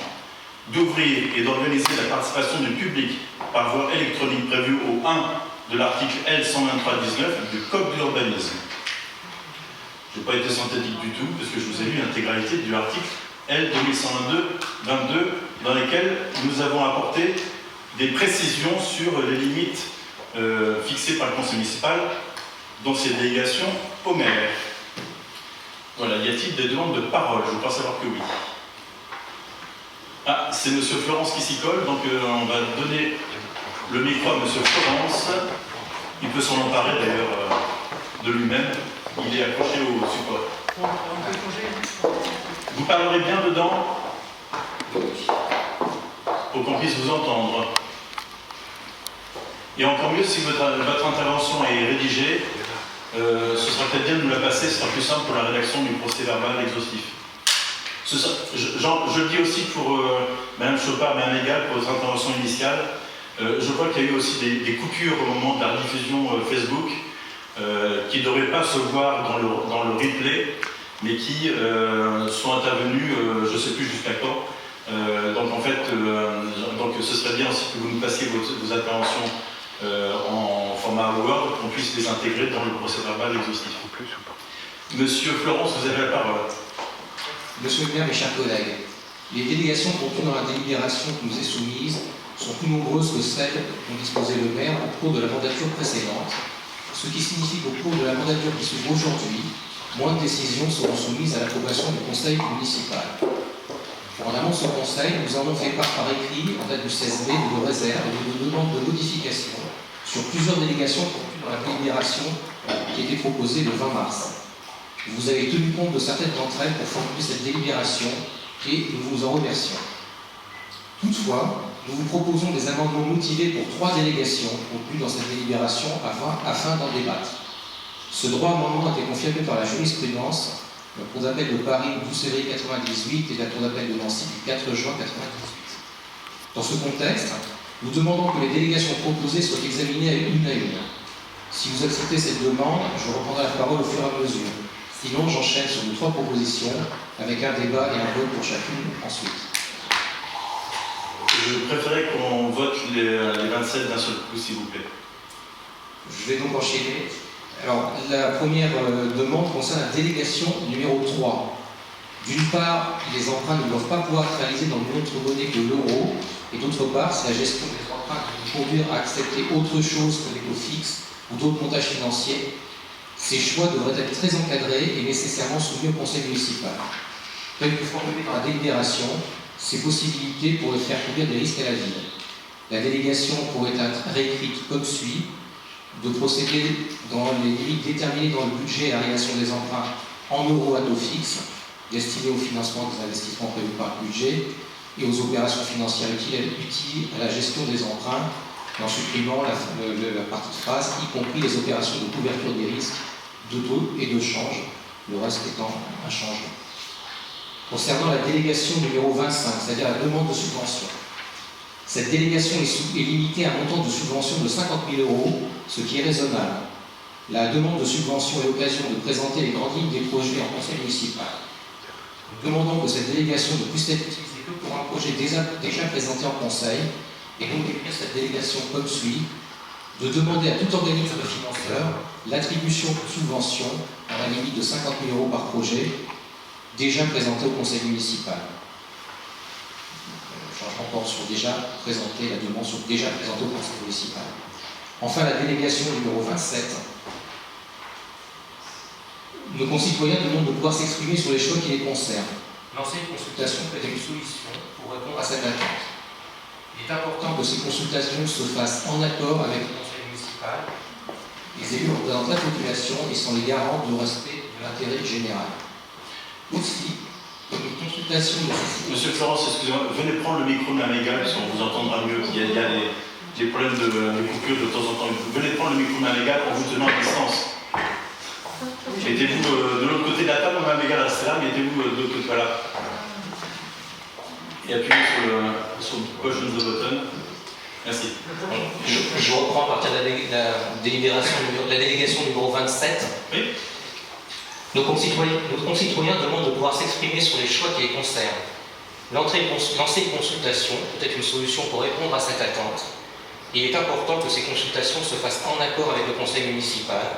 S8: d'ouvrir et d'organiser la participation du public par voie électronique prévue au 1 de l'article L123.19 du Code de l'urbanisme. Je n'ai pas été synthétique du tout, parce que je vous ai lu l'intégralité de l'article L2122, dans lequel nous avons apporté des précisions sur les limites fixées par le conseil municipal dans ses délégations au maire. Voilà, y a-t-il des demandes de parole? Je crois savoir que oui. Ah, c'est M. Florence qui s'y colle, donc on va donner le micro à M. Florence. Il peut s'en emparer d'ailleurs de lui-même. Il est accroché au support. Vous parlerez bien dedans pour qu'on puisse vous entendre. Et encore mieux si votre intervention est rédigée ce sera peut-être bien de nous la passer, ce sera plus simple pour la rédaction du procès-verbal exhaustif. Je le dis aussi pour Mme Chopard, Mme Egal, pour votre intervention initiale. Je vois qu'il y a eu aussi des coupures au moment de la diffusion Facebook qui ne devraient pas se voir dans le replay, mais qui sont intervenues, je ne sais plus jusqu'à quand. Donc en fait, donc ce serait bien aussi que vous nous passiez vos interventions en format Word, pour qu'on puisse les intégrer dans le procès-verbal exhaustif.
S3: En plus ou pas?
S8: Monsieur Florence, vous avez la parole.
S9: Monsieur le maire, mes chers collègues, les délégations contenues dans la délibération qui nous est soumise sont plus nombreuses que celles dont disposait le maire au cours de la mandature précédente, ce qui signifie qu'au cours de la mandature qui s'ouvre aujourd'hui, moins de décisions seront soumises à l'approbation du conseil municipal. En amont de ce conseil, nous avons fait part par écrit, en date du 16 mai, de nos réserves et de nos demandes de modification sur plusieurs délégations contenues dans la délibération qui était proposée le 20 mars. Vous avez tenu compte de certaines d'entre elles pour formuler cette délibération et nous vous en remercions. Toutefois, nous vous proposons des amendements motivés pour 3 délégations contenues dans cette délibération afin d'en débattre. Ce droit amendement a été confirmé par la jurisprudence, la Cour d'appel de Paris du 12 février 1998 et la Cour d'appel de Nancy du 4 juin 1998. Dans ce contexte, nous demandons que les délégations proposées soient examinées à une. Si vous acceptez cette demande, je reprendrai la parole au fur et à mesure. Sinon, j'enchaîne sur nos 3 propositions, avec un débat et un vote pour chacune ensuite.
S8: Je préférais qu'on vote les 27 d'un seul coup, s'il vous plaît.
S9: Je vais donc enchaîner. Alors, la première demande concerne la délégation numéro 3. D'une part, les emprunts ne doivent pas pouvoir être réalisés dans une autre monnaie que l'euro, et d'autre part, si la gestion des emprunts peut conduire à accepter autre chose que les taux fixes ou d'autres montages financiers, ces choix devraient être très encadrés et nécessairement soumis au conseil municipal. Telles que formulées dans la délibération, ces possibilités pourraient faire courir des risques à la ville. La délégation pourrait être réécrite comme suit: de procéder dans les limites déterminées dans le budget et la réalisation des emprunts en euros à taux fixe, destinés au financement des investissements prévus par le budget et aux opérations financières utiles à la gestion des emprunts, en supprimant la partie de phrase, y compris les opérations de couverture des risques de taux et de change, le reste étant un changement. Concernant la délégation numéro 25, c'est-à-dire la demande de subvention, cette délégation est limitée à un montant de subvention de 50 000 €, ce qui est raisonnable. La demande de subvention est l'occasion de présenter les grandes lignes des projets en conseil municipal. Nous demandons que cette délégation ne puisse être utilisée que pour un projet déjà présenté en conseil, et donc d'écrire cette délégation comme suit: de demander à tout organisme financeur l'attribution de subventions à la limite de 50 000 € par projet, déjà présenté au conseil municipal. Changement porte sur déjà présenté, la demande sur déjà présentée au conseil municipal. Enfin, la délégation numéro 27. Nos concitoyens demandent de pouvoir s'exprimer sur les choix qui les concernent. Lancer une consultation peut être une solution pour répondre à cette attente. Il est important que ces consultations se fassent en accord avec le conseil municipal. Les élus représentent la population et sont les garants du respect de l'intérêt général. Aussi, comme une consultation nécessite...
S8: Monsieur Florence, excusez-moi, venez prendre le micro de la Mégale, si on vous entendra mieux. Il y a des problèmes de coupure de temps en temps. Venez prendre le micro de la Mégale en vous tenant à distance. Mettez-vous de l'autre côté de la table, Mme Mégale restez là, mettez-vous de l'autre côté, voilà. Et appuyez sur le push of the button. Merci.
S9: Je reprends à partir de la délégation numéro 27.
S8: Oui.
S9: Nos concitoyens demandent de pouvoir s'exprimer sur les choix qui les concernent. Lancer une consultation peut être une solution pour répondre à cette attente. Il est important que ces consultations se fassent en accord avec le conseil municipal.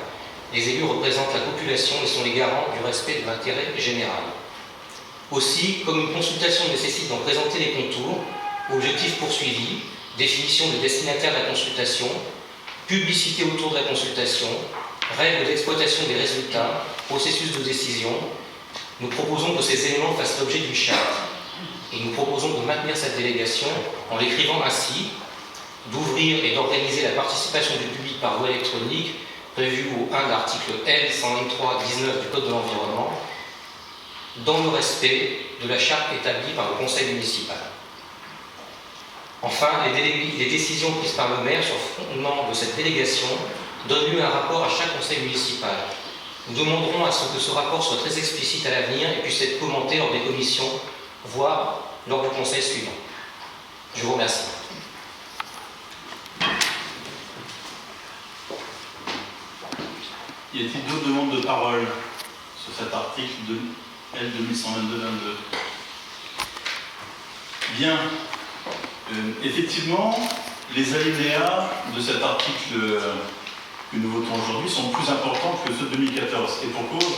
S9: Les élus représentent la population et sont les garants du respect de l'intérêt général. Aussi, comme une consultation nécessite d'en présenter les contours, objectifs poursuivis, définition des destinataires de la consultation, publicité autour de la consultation, règles d'exploitation des résultats, processus de décision, nous proposons que ces éléments fassent l'objet d'une charte. Et nous proposons de maintenir cette délégation en l'écrivant ainsi: d'ouvrir et d'organiser la participation du public par voie électronique, prévue au 1 de l'article L. 123-19 du Code de l'environnement, dans le respect de la charte établie par le conseil municipal. Enfin, les décisions prises par le maire sur fondement de cette délégation donne lieu à un rapport à chaque conseil municipal. Nous demanderons à ce que ce rapport soit très explicite à l'avenir et puisse être commenté lors des commissions, voire lors du conseil suivant. Je vous remercie.
S8: Y a-t-il d'autres demandes de parole sur cet article de L 2122-22? Bien. Effectivement, les alinéas de cet article que nous votons aujourd'hui sont plus importants que ceux de 2014. Et pour cause,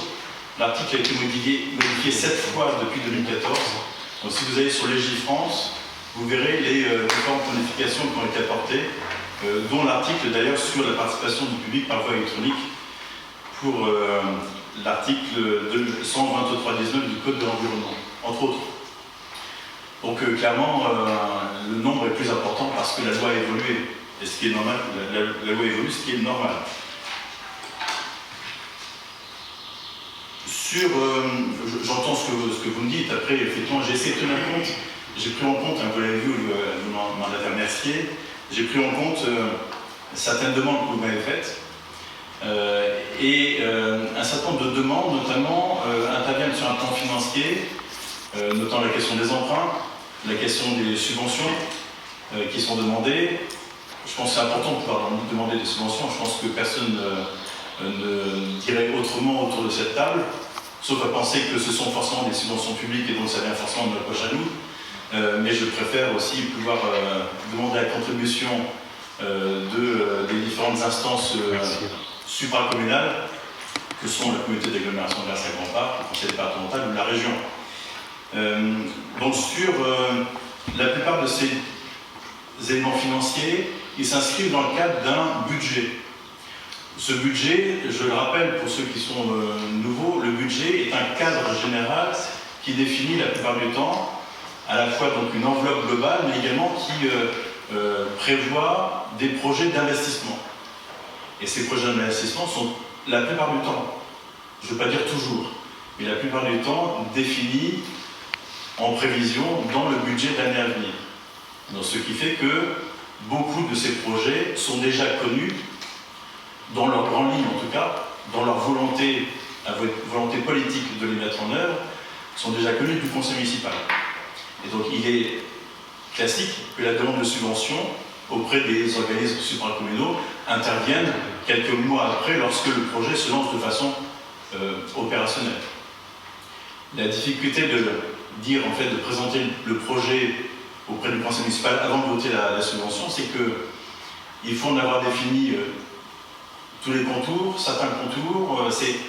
S8: l'article a été modifié 7 fois depuis 2014. Donc si vous allez sur Légifrance, vous verrez les différentes modifications qui ont été apportées, dont l'article d'ailleurs sur la participation du public par voie électronique pour l'article 123-19 du Code de l'environnement, entre autres. Donc clairement, le nombre est plus important parce que la loi a évolué. Et ce qui est normal, la loi évolue, ce qui est normal. J'entends ce que vous me dites. Après, effectivement, j'ai essayé de tenir compte. J'ai pris en compte, vous l'avez vu, vous m'en avez remercié. J'ai pris en compte certaines demandes que vous m'avez faites. Un certain nombre de demandes, notamment, interviennent sur un plan financier, notamment la question des emprunts, la question des subventions qui sont demandées. Je pense que c'est important de pouvoir demander des subventions. Je pense que personne ne dirait autrement autour de cette table, sauf à penser que ce sont forcément des subventions publiques et donc ça vient forcément de notre poche à nous. Mais je préfère aussi pouvoir demander la contribution des différentes instances supracommunales, que sont la communauté d'agglomération de Grasse-à-Grand-Parc, le conseil départemental ou la région. Donc sur la plupart de ces éléments financiers, ils s'inscrivent dans le cadre d'un budget. Ce budget, je le rappelle pour ceux qui sont nouveaux, le budget est un cadre général qui définit la plupart du temps à la fois donc une enveloppe globale, mais également qui prévoit des projets d'investissement. Et ces projets d'investissement sont la plupart du temps, je ne veux pas dire toujours, mais la plupart du temps définis en prévision dans le budget de l'année à venir. Donc, ce qui fait que beaucoup de ces projets sont déjà connus, dans leur grande ligne en tout cas, dans leur volonté politique de les mettre en œuvre, sont déjà connus du conseil municipal. Et donc il est classique que la demande de subvention auprès des organismes supracommunaux intervienne quelques mois après lorsque le projet se lance de façon opérationnelle. La difficulté de dire, en fait, de présenter le projet auprès du conseil municipal avant de voter la subvention, c'est qu'il faut en avoir défini tous les contours, certains contours, c'est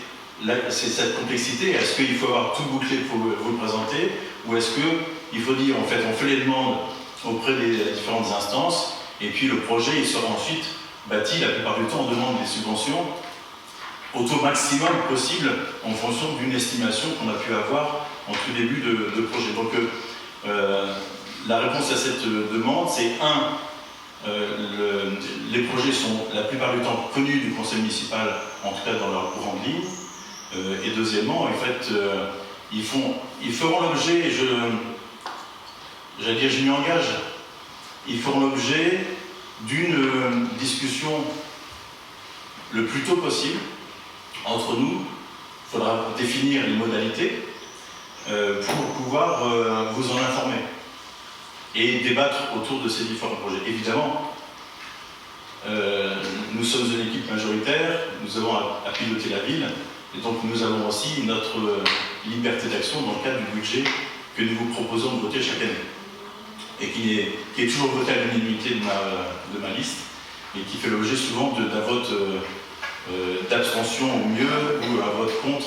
S8: cette complexité. Est-ce qu'il faut avoir tout bouclé pour vous le présenter, ou est-ce qu'il faut dire, en fait, on fait les demandes auprès des différentes instances, et puis le projet il sera ensuite bâti, la plupart du temps on demande des subventions au taux maximum possible en fonction d'une estimation qu'on a pu avoir en tout début de projet. Donc la réponse à cette demande, c'est les projets sont la plupart du temps connus du conseil municipal, en tout cas dans leur grande ligne, et deuxièmement, en fait, ils feront l'objet, j'allais dire je m'y engage, ils feront l'objet d'une discussion le plus tôt possible entre nous. Il faudra définir les modalités pour pouvoir vous en informer et débattre autour de ces différents projets. Évidemment, nous sommes une équipe majoritaire, nous avons à piloter la ville, et donc nous avons aussi notre liberté d'action dans le cadre du budget que nous vous proposons de voter chaque année, et qui est toujours voté à l'unanimité de ma liste, et qui fait l'objet souvent d'un vote d'abstention au mieux, ou un vote contre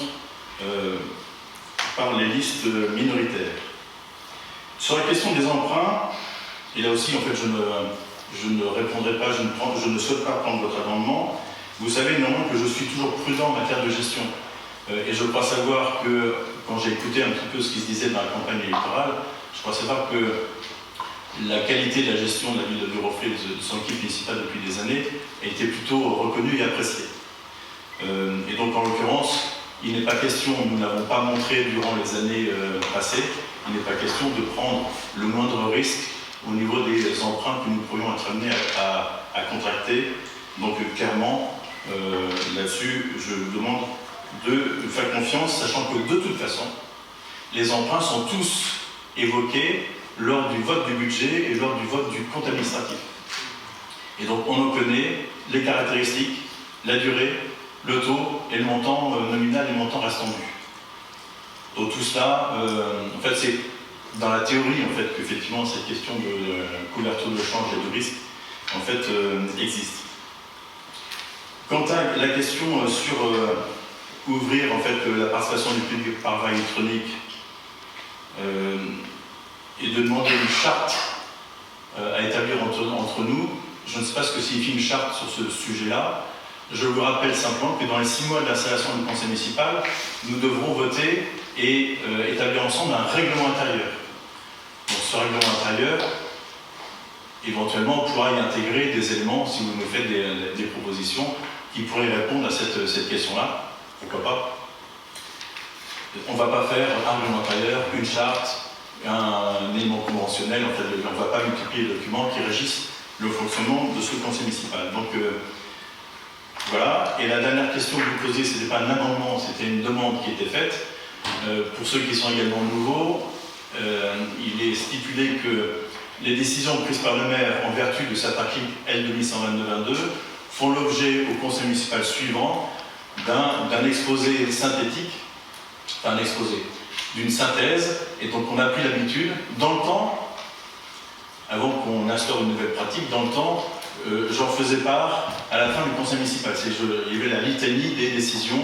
S8: par les listes minoritaires. Sur la question des emprunts, et là aussi en fait je ne répondrai pas, je ne souhaite pas prendre votre amendement. Vous savez néanmoins que je suis toujours prudent en matière de gestion. Et je crois savoir que, quand j'ai écouté un petit peu ce qui se disait dans la campagne électorale, je crois savoir que la qualité de la gestion de la ville de Viroflay, de son équipe municipale depuis des années, a été plutôt reconnue et appréciée. Et donc en l'occurrence, il n'est pas question, nous n'avons pas montré durant les années passées, il n'est pas question de prendre le moindre risque au niveau des emprunts que nous pourrions être amenés à contracter. Donc clairement, Là-dessus, je vous demande de nous faire confiance, sachant que de toute façon, les emprunts sont tous évoqués lors du vote du budget et lors du vote du compte administratif. Et donc on en connaît les caractéristiques, la durée, le taux et le montant nominal et le montant restant dû. Donc tout cela, en fait, c'est dans la théorie en fait qu'effectivement cette question de couverture de change et de risque en fait existe. Quant à la question sur ouvrir en fait la participation du public par voie électronique et de demander une charte à établir entre nous, je ne sais pas ce que signifie une charte sur ce sujet-là. Je vous rappelle simplement que dans les 6 mois de l'installation du conseil municipal, nous devrons voter et établir ensemble un règlement intérieur. Donc ce règlement intérieur, éventuellement, on pourra y intégrer des éléments, si vous nous faites des propositions, qui pourraient répondre à cette question-là. Pourquoi pas? On ne va pas faire un règlement intérieur, une charte, un élément conventionnel. En fait, on ne va pas multiplier les documents qui régissent le fonctionnement de ce conseil municipal. Donc, voilà. Et la dernière question que vous posiez, ce n'était pas un amendement, c'était une demande qui était faite. Pour ceux qui sont également nouveaux, il est stipulé que les décisions prises par le maire en vertu de cet article L2122 font l'objet au conseil municipal suivant d'un exposé synthétique, enfin un exposé, d'une synthèse, et donc on a pris l'habitude, dans le temps, avant qu'on instaure une nouvelle pratique, dans le temps, j'en faisais part à la fin du conseil municipal. Il y avait la litanie des décisions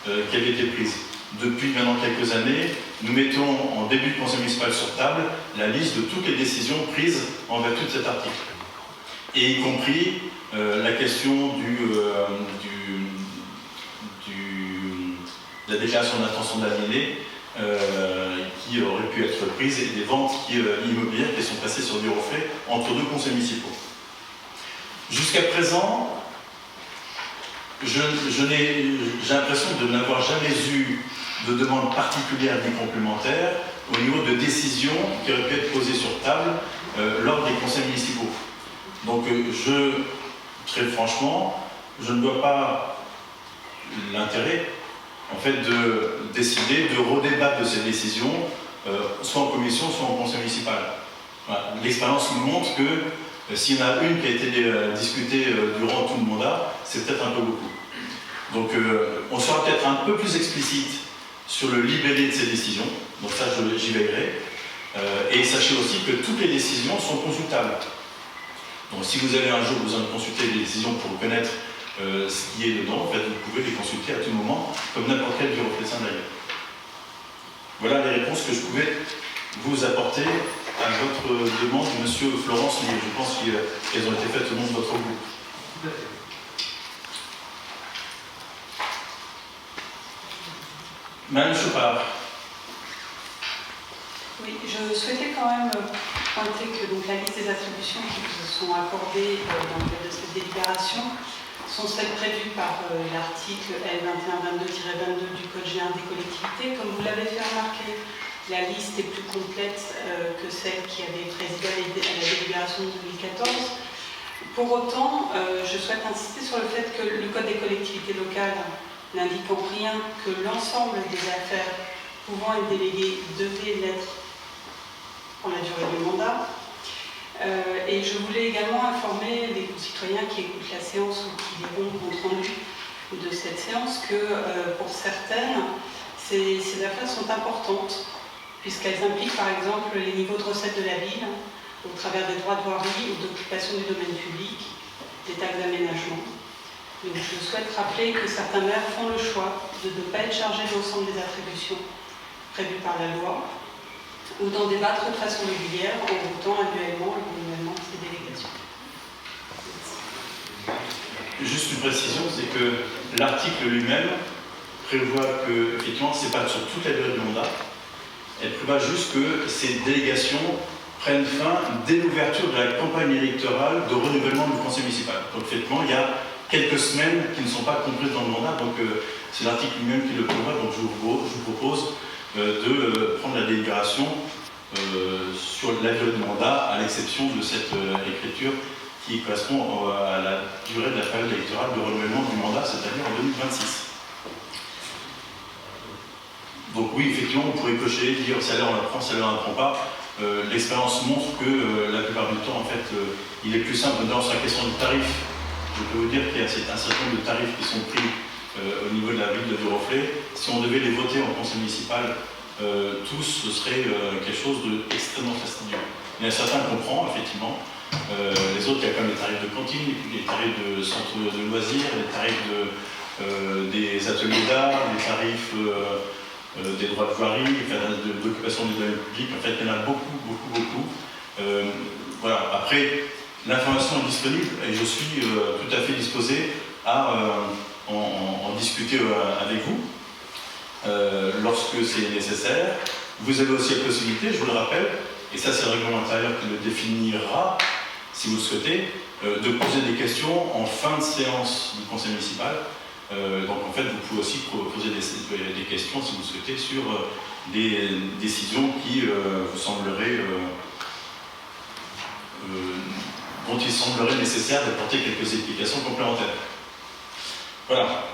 S8: qui avaient été prises. Depuis maintenant quelques années, nous mettons en début de conseil municipal sur table la liste de toutes les décisions prises en vertu de cet article. Et y compris la question de la déclaration d'intention d'aliéner qui aurait pu être prise et des ventes immobilières qui sont passées sur Viroflay entre 2 conseils municipaux. Jusqu'à présent, j'ai l'impression de n'avoir jamais eu de demande particulière ni complémentaire au niveau de décisions qui auraient pu être posées sur table lors des conseils municipaux. Donc très franchement, je ne vois pas l'intérêt en fait de décider de redébattre de ces décisions soit en commission, soit en conseil municipal. Voilà. L'expérience nous montre que s'il y en a une qui a été discutée durant tout le mandat, c'est peut-être un peu beaucoup. Donc on sera peut-être un peu plus explicite sur le libellé de ces décisions, donc ça j'y veillerai. Et sachez aussi que toutes les décisions sont consultables. Donc si vous avez un jour besoin de consulter les décisions pour connaître ce qui est dedans, en fait, vous pouvez les consulter à tout moment, comme n'importe quel bureau de médecin d'ailleurs. Voilà les réponses que je pouvais vous apporter à votre demande, Monsieur Florence. Je pense qu'elles ont été faites au nom de votre groupe.
S2: Tout à fait.
S8: Madame Chopard.
S7: Oui, je souhaitais quand même pointer que donc, la liste des attributions qui vous sont accordées dans le cadre de cette délibération sont celles prévues par l'article L2122-22 du Code général des collectivités. Comme vous l'avez fait remarquer, la liste est plus complète que celle qui avait présidé à la délibération de 2014. Pour autant, je souhaite insister sur le fait que le Code des collectivités locales n'indique en rien que l'ensemble des affaires pouvant être déléguées devaient l'être pour la durée du mandat. Et je voulais également informer les concitoyens qui écoutent la séance ou qui verront le compte rendu de cette séance que pour certaines, ces affaires sont importantes puisqu'elles impliquent par exemple les niveaux de recettes de la ville au travers des droits de voirie ou d'occupation du domaine public, des taxes d'aménagement. Donc je souhaite rappeler que certains maires font le choix de ne pas être chargés de l'ensemble des attributions prévues par la loi ou d'en débattre de façon régulière en votant annuellement le renouvellement de ces délégations. Merci.
S8: Juste une précision, c'est que l'article lui-même prévoit que, effectivement, ce n'est pas sur toute la durée du mandat. Elle prévoit juste que ces délégations prennent fin dès l'ouverture de la campagne électorale de renouvellement du conseil municipal. Donc, effectivement, il y a quelques semaines qui ne sont pas comprises dans le mandat, donc c'est l'article lui-même qui le prévoit. Donc, je vous propose de prendre la délibération sur la durée du mandat, à l'exception de cette écriture qui correspond à la durée de la période électorale de renouvellement du mandat, c'est-à-dire en 2026. Donc oui, effectivement, on pourrait cocher, dire si alors on l'apprend, si alors on n'apprend pas. L'expérience montre que la plupart du temps, en fait, il est plus simple dans la question du tarif. Je peux vous dire qu'il y a un certain nombre de tarifs qui sont pris au niveau de la ville de Viroflay. Si on devait les voter en conseil municipal, tous, ce serait quelque chose d'extrêmement fastidieux. Il y en a certains qu'on prend, effectivement. Les autres, il y a quand même les tarifs de cantine, et puis les tarifs de centres de loisirs, les tarifs des ateliers d'art, les tarifs des droits de voirie, d'occupation des domaines publics. En fait, il y en a beaucoup. Voilà. Après, l'information est disponible et je suis tout à fait disposé à en discuter avec vous lorsque c'est nécessaire. Vous avez aussi la possibilité, je vous le rappelle, et ça c'est le règlement intérieur qui le définira, si vous le souhaitez, de poser des questions en fin de séance du conseil municipal. Donc en fait, vous pouvez aussi poser des questions, si vous le souhaitez, sur des décisions qui vous sembleraient, dont il semblerait nécessaire d'apporter quelques explications complémentaires. Voilà.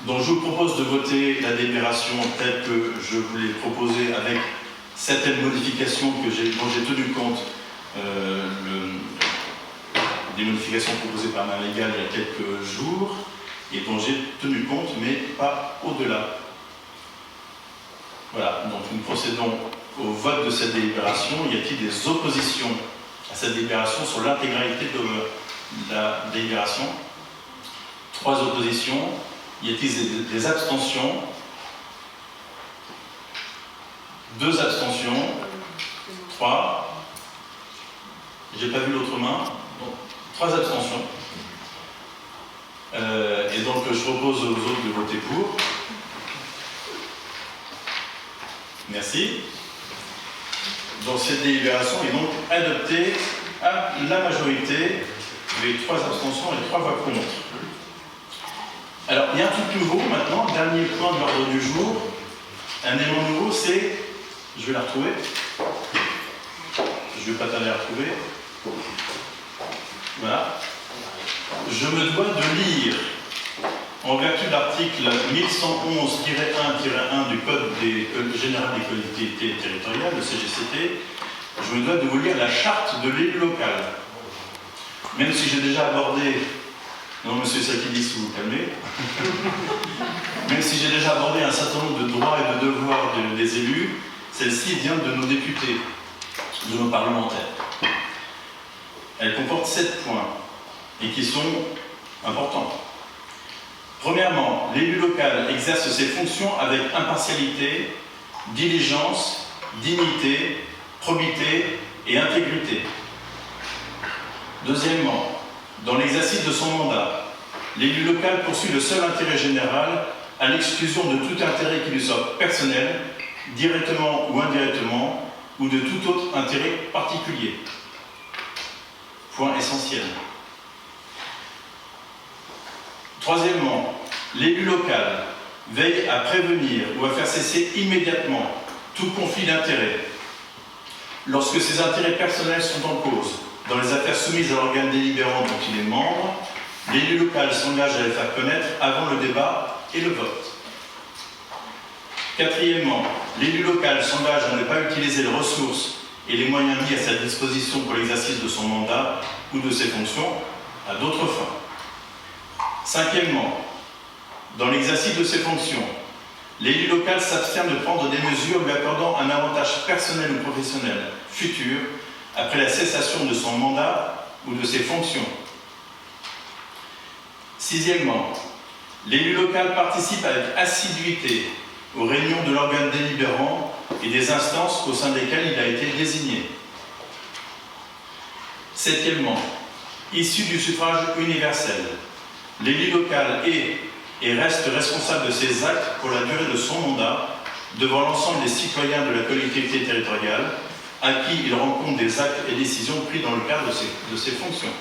S8: Donc je vous propose de voter la délibération telle que je vous l'ai proposée avec certaines modifications dont j'ai tenu compte des modifications proposées par ma légale il y a quelques jours et dont j'ai tenu compte, mais pas au-delà. Voilà, donc nous procédons au vote de cette délibération. Y a-t-il des oppositions à cette délibération sur l'intégralité de la délibération? 3 oppositions. Y a-t-il des abstentions? 2 abstentions. 3. J'ai pas vu l'autre main. Donc, 3 abstentions. Et donc je propose aux autres de voter pour. Merci. Donc cette délibération est donc adoptée à la majorité, avec 3 abstentions et 3 voix contre. Alors il y a un truc nouveau maintenant, dernier point de l'ordre du jour. Un élément nouveau, c'est, je vais la retrouver. Je ne vais pas tarder à la retrouver. Voilà. Je me dois de lire, en vertu de l'article 1111-1-1 du Code général des collectivités territoriales, le CGCT, je me dois de vous lire la charte de l'élu local. Même si j'ai déjà abordé, non monsieur Sakidi, si vous vous calmez, même si j'ai déjà abordé un certain nombre de droits et de devoirs des élus, celle-ci vient de nos députés, de nos parlementaires. Elle comporte 7 points. Et qui sont importants. Premièrement, l'élu local exerce ses fonctions avec impartialité, diligence, dignité, probité et intégrité. Deuxièmement, dans l'exercice de son mandat, l'élu local poursuit le seul intérêt général à l'exclusion de tout intérêt qui lui soit personnel, directement ou indirectement, ou de tout autre intérêt particulier. Point essentiel. Troisièmement, l'élu local veille à prévenir ou à faire cesser immédiatement tout conflit d'intérêts. Lorsque ses intérêts personnels sont en cause, dans les affaires soumises à l'organe délibérant dont il est membre, l'élu local s'engage à les faire connaître avant le débat et le vote. Quatrièmement, l'élu local s'engage à ne pas utiliser les ressources et les moyens mis à sa disposition pour l'exercice de son mandat ou de ses fonctions à d'autres fins. Cinquièmement, dans l'exercice de ses fonctions, l'élu local s'abstient de prendre des mesures lui accordant un avantage personnel ou professionnel futur après la cessation de son mandat ou de ses fonctions. Sixièmement, l'élu local participe avec assiduité aux réunions de l'organe délibérant et des instances au sein desquelles il a été désigné. Septièmement, issu du suffrage universel, l'élu local est et reste responsable de ses actes pour la durée de son mandat devant l'ensemble des citoyens de la collectivité territoriale à qui il rend compte des actes et décisions pris dans le cadre de ses fonctions.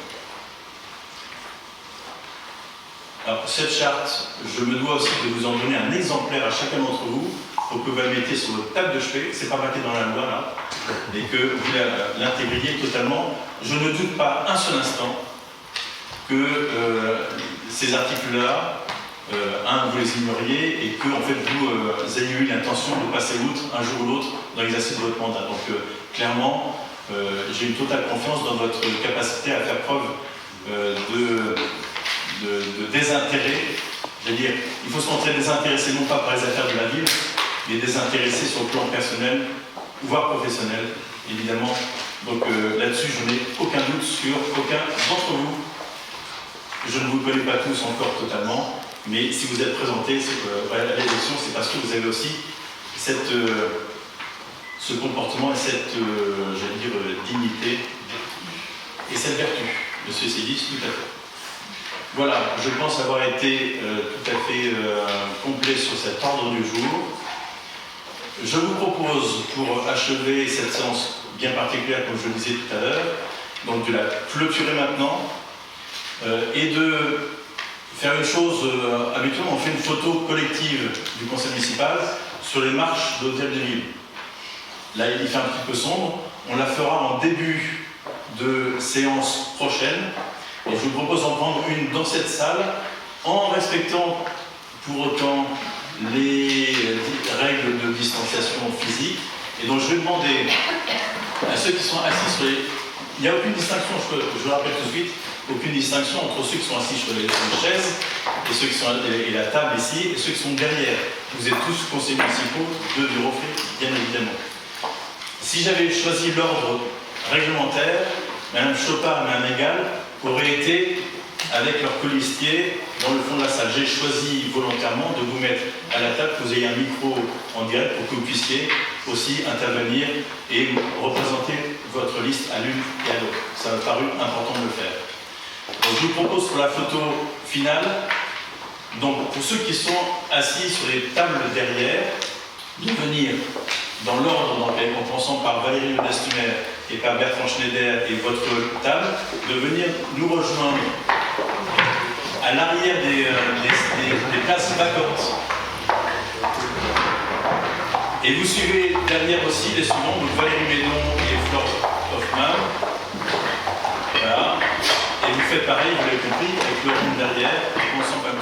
S8: Alors, cette charte, je me dois aussi de vous en donner un exemplaire à chacun d'entre vous faut que vous la mettiez sur votre table de chevet, c'est pas marqué dans la loi là, et que vous l'intégriez totalement. Je ne doute pas un seul instant que ces articles-là, vous les ignoriez et que en fait, vous ayez eu l'intention de passer outre un jour ou l'autre dans l'exercice de votre mandat. Donc clairement, j'ai une totale confiance dans votre capacité à faire preuve de désintérêt. C'est-à-dire, il faut se montrer désintéressé non pas par les affaires de la ville, mais désintéressé sur le plan personnel, voire professionnel, évidemment. Donc là-dessus, je n'ai aucun doute sur aucun d'entre vous. Je ne vous connais pas tous encore totalement, mais si vous êtes présentés à l'élection, c'est parce que vous avez aussi ce comportement et cette, j'allais dire, dignité et cette vertu. Monsieur Sédis, tout à fait. Voilà, je pense avoir été tout à fait complet sur cet ordre du jour. Je vous propose, pour achever cette séance bien particulière, comme je le disais tout à l'heure, donc de la clôturer maintenant, et de faire une chose, habituellement on fait une photo collective du conseil municipal sur les marches de l'hôtel de ville. Là il fait un petit peu sombre, on la fera en début de séance prochaine, et je vous propose d'en prendre une dans cette salle, en respectant pour autant les règles de distanciation physique, et donc je vais demander à ceux qui sont assis sur les... Il n'y a aucune distinction, je le rappelle tout de suite, aucune distinction entre ceux qui sont assis sur les chaises et la table ici, et ceux qui sont derrière. Vous êtes tous conseillers municipaux de Viroflay, bien évidemment. Si j'avais choisi l'ordre réglementaire, Mme Chopard et Mme Egal auraient été avec leur colistier dans le fond de la salle. J'ai choisi volontairement de vous mettre à la table, que vous ayez un micro en direct pour que vous puissiez aussi intervenir et représenter votre liste à l'une et à l'autre. Ça m'a paru important de le faire. Donc, je vous propose pour la photo finale, donc pour ceux qui sont assis sur les tables derrière, de venir dans l'ordre, en commençant par Valérie Le Destumer et par Bertrand Schneider et votre table, de venir nous rejoindre à l'arrière des places vacantes. Et vous suivez derrière aussi les suivants, donc Valérie Médon et Flore Hoffman. Voilà. Et vous faites pareil, vous l'avez compris, avec le rond derrière, commençant par M.